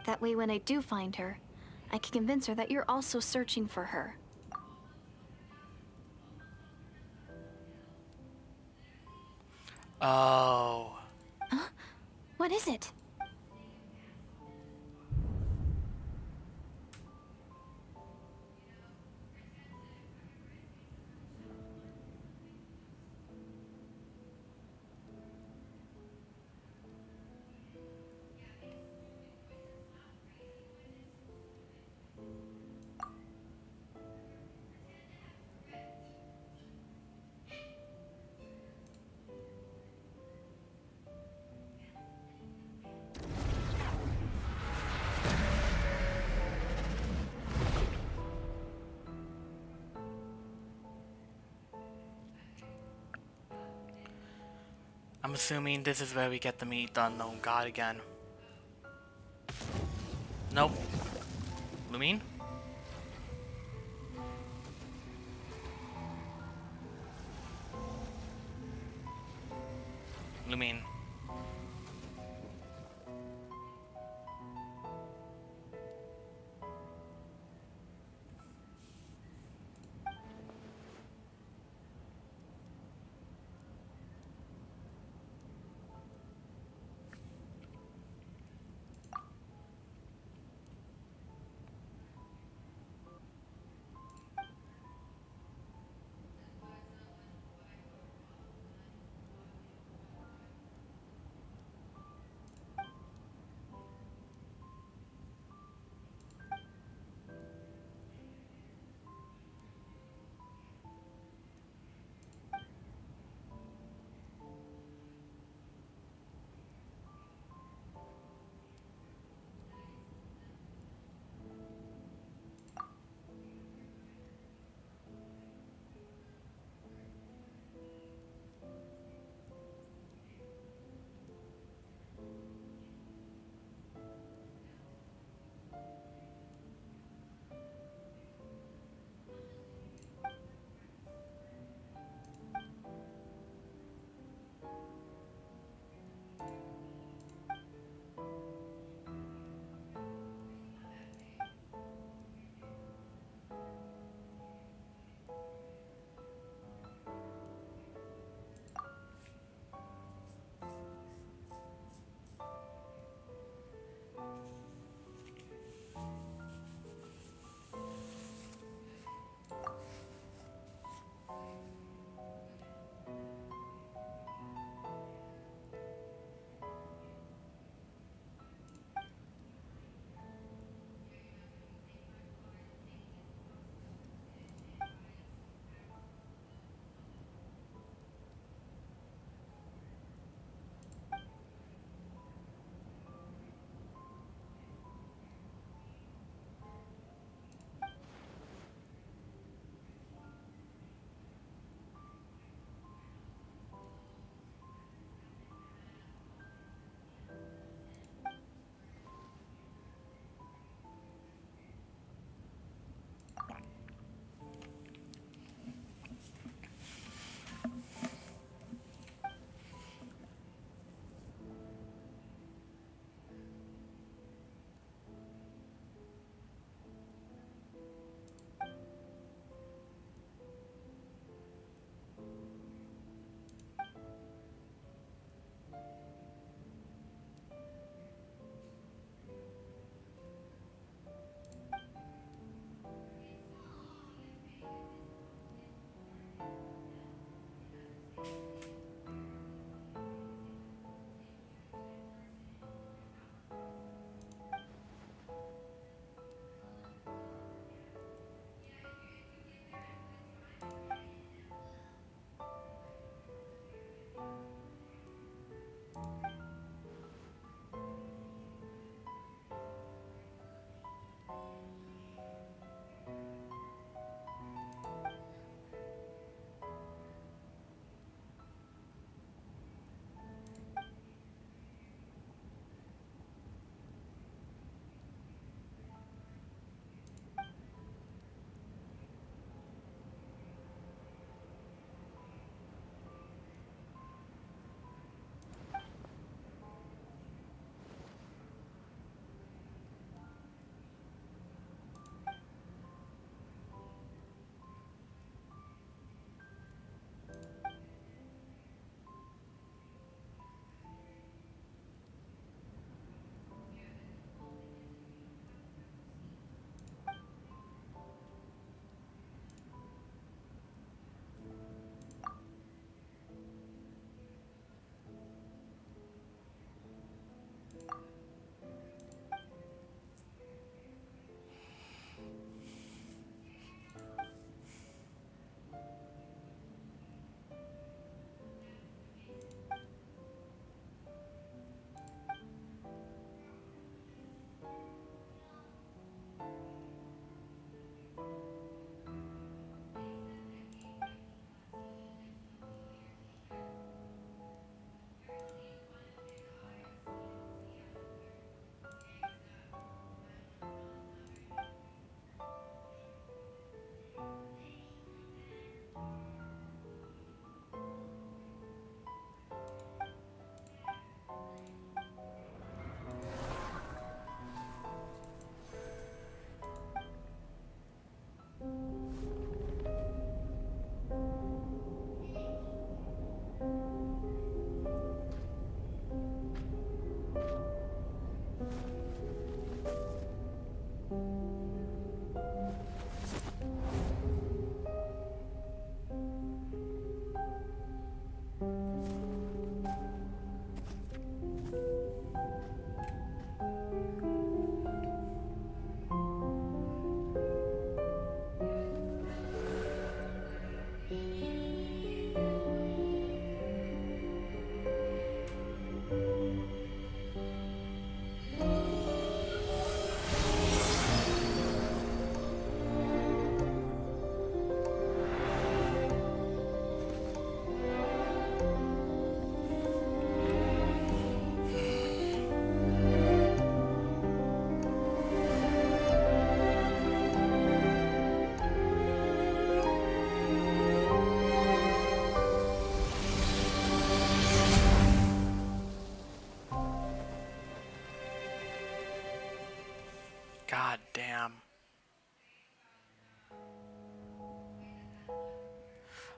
S7: That way when I do find her, I can convince her that you're also searching for her.
S1: Oh.
S7: What is it?
S1: I'm assuming this is where we get to meet the unknown god again. Nope. Lumine? Lumine.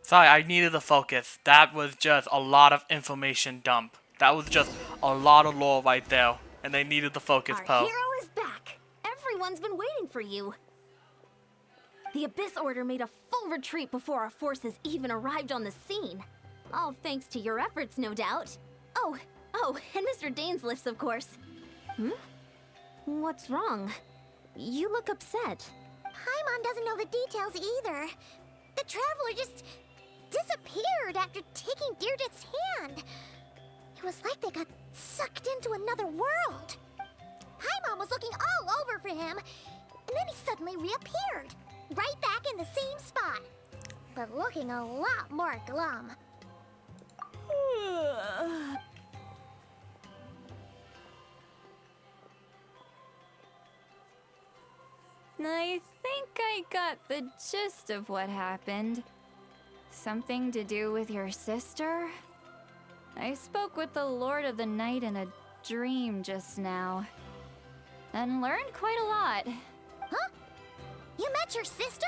S1: Sorry, I needed to focus. That was just a lot of information dump. That was just a lot of lore right there. And they needed the focus,
S2: Our
S1: Poe.
S2: hero is back. Everyone's been waiting for you. The Abyss Order made a full retreat before our forces even arrived on the scene. All thanks to your efforts, no doubt. Oh, and Mr. Dainsliff's, of course. What's wrong? You look upset.
S3: Paimon doesn't know the details either. The Traveler just disappeared after taking Deirdre's hand. It was like they got sucked into another world. Paimon was looking all over for him, and then he suddenly reappeared, right back in the same spot, but looking a lot more glum.
S5: I think I got the gist of what happened. Something to do with your sister? I spoke with the Lord of the Night in a dream just now, and learned quite a lot.
S3: Huh? You met your sister?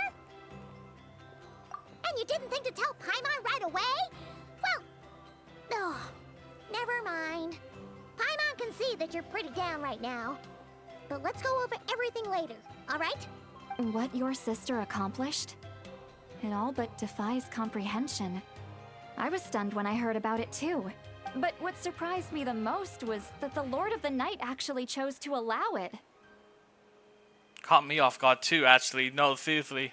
S3: And you didn't think to tell Paimon right away? Well, oh, never mind. Paimon can see that you're pretty down right now. But let's go over everything later, alright?
S5: What your sister accomplished? It all but defies comprehension. I was stunned when I heard about it too. But what surprised me the most was that the Lord of the Night actually chose to allow it.
S1: Caught me off guard too, actually. No, seriously.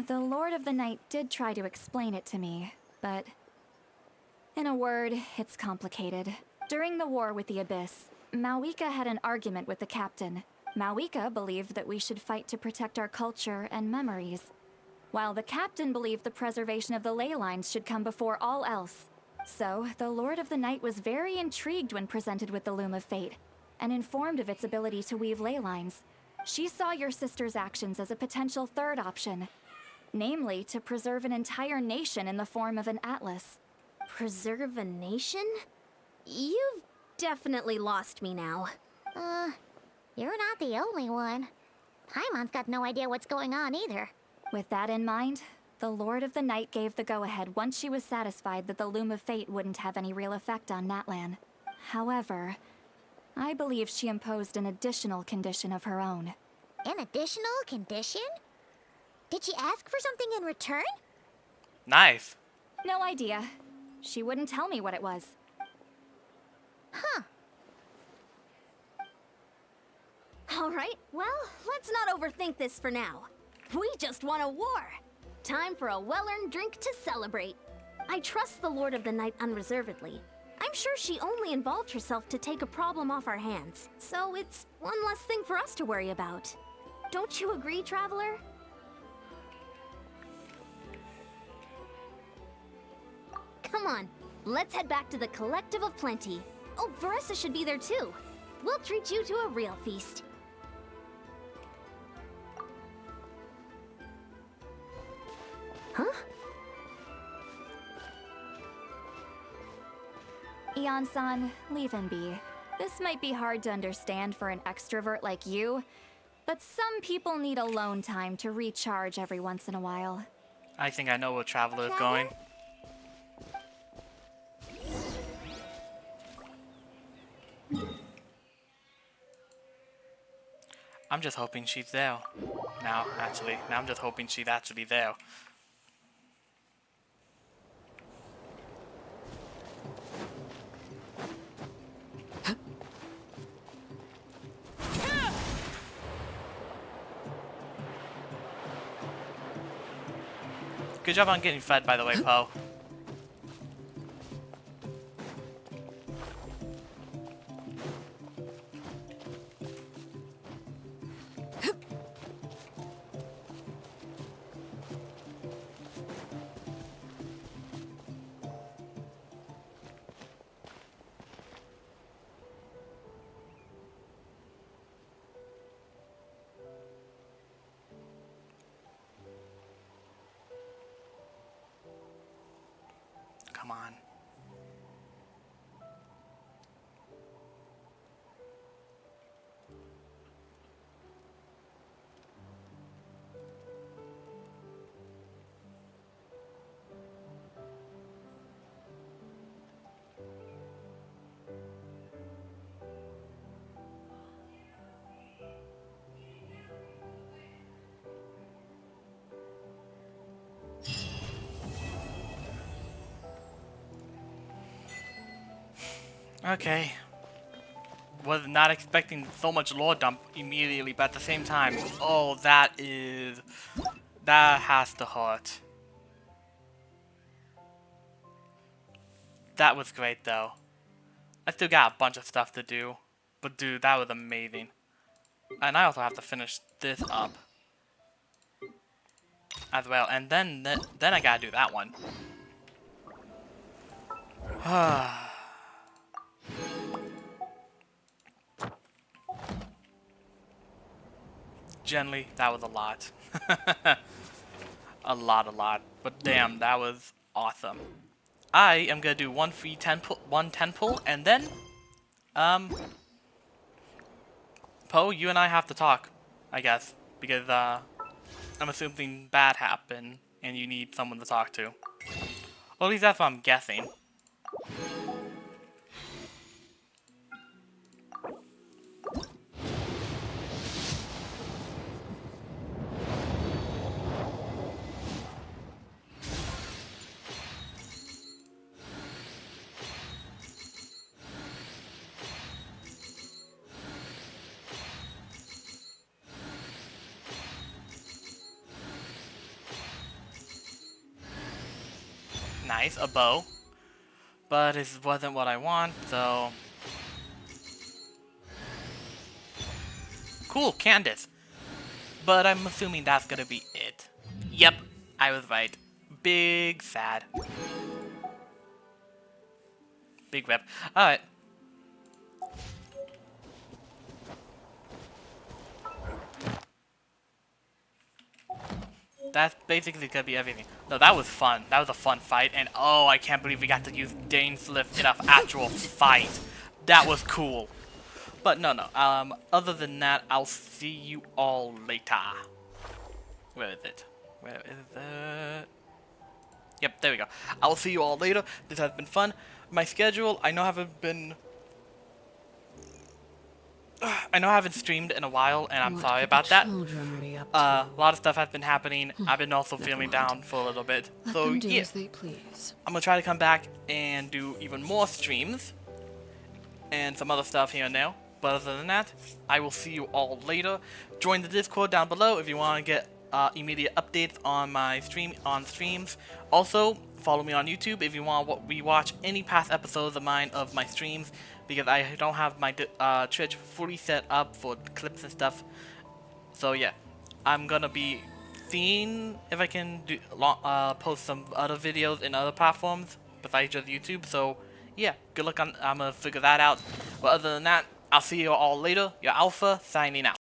S5: The Lord of the Night did try to explain it to me, but in a word, it's complicated. During the war with the Abyss, Mawika had an argument with the captain. Mawika believed that we should fight to protect our culture and memories, while the captain believed the preservation of the ley lines should come before all else. So, the Lord of the Night was very intrigued when presented with the Loom of Fate, and informed of its ability to weave ley lines. She saw your sister's actions as a potential third option, namely to preserve an entire nation in the form of an atlas.
S2: Preserve a nation? You've definitely lost me now.
S3: You're not the only one. Paimon's got no idea what's going on either.
S5: With that in mind, the Lord of the Night gave the go-ahead once she was satisfied that the Loom of Fate wouldn't have any real effect on Natlan. However, I believe she imposed an additional condition of her own.
S3: An additional condition? Did she ask for something in return?
S1: Nice.
S5: No idea. She wouldn't tell me what it was.
S3: Huh.
S2: Alright, well, let's not overthink this for now. We just won a war. Time for a well-earned drink to celebrate. I trust the Lord of the Night unreservedly. I'm sure she only involved herself to take a problem off our hands, so it's one less thing for us to worry about. Don't you agree, Traveler? Come on, let's head back to the Collective of Plenty. Oh, Varessa should be there too. We'll treat you to a real feast. Huh?
S5: Eon-san, leave him be. This might be hard to understand for an extrovert like you, but some people need alone time to recharge every once in a while.
S1: I think I know where Traveler is going. I'm just hoping she's there. Now I'm just hoping she's actually there. Good job on getting fed, by the way, Poe. Okay. Was not expecting so much lore dump immediately, but at the same time, oh, that has to hurt. That was great though. I still got a bunch of stuff to do, but dude, that was amazing. And I also have to finish this up as well, and then I gotta do that one. Generally, that was a lot. a lot. But damn, that was awesome. I am gonna do one 10 pull, and then, Poe, you and I have to talk, I guess, because I'm assuming something bad happened, and you need someone to talk to. Well, at least that's what I'm guessing. Nice, a bow. But it wasn't what I want, so... Cool, Candace. But I'm assuming that's gonna be it. Yep, I was right. Big sad. Big rep. Alright. That's basically gonna be everything. No, that was fun. That was a fun fight, and oh, I can't believe we got to use Dainsliff in an actual fight. That was cool. But no. Other than that, I'll see you all later. Where is it? Where is it? Yep, there we go. I'll see you all later. This has been fun. My schedule, I know I haven't streamed in a while, and I'm sorry about that. A lot of stuff has been happening. I've been also feeling down for a little bit. So yeah, I'm gonna try to come back and do even more streams and some other stuff here and there. But other than that, I will see you all later. Join the Discord down below if you want to get immediate updates on my streams. Also, follow me on YouTube if you want to rewatch any past episodes of mine of my streams, because I don't have my Twitch fully set up for clips and stuff. So yeah, I'm gonna be seeing if I can do post some other videos in other platforms besides just YouTube. So yeah, good luck I'm gonna figure that out. But other than that, I'll see you all later. Your Alpha signing out.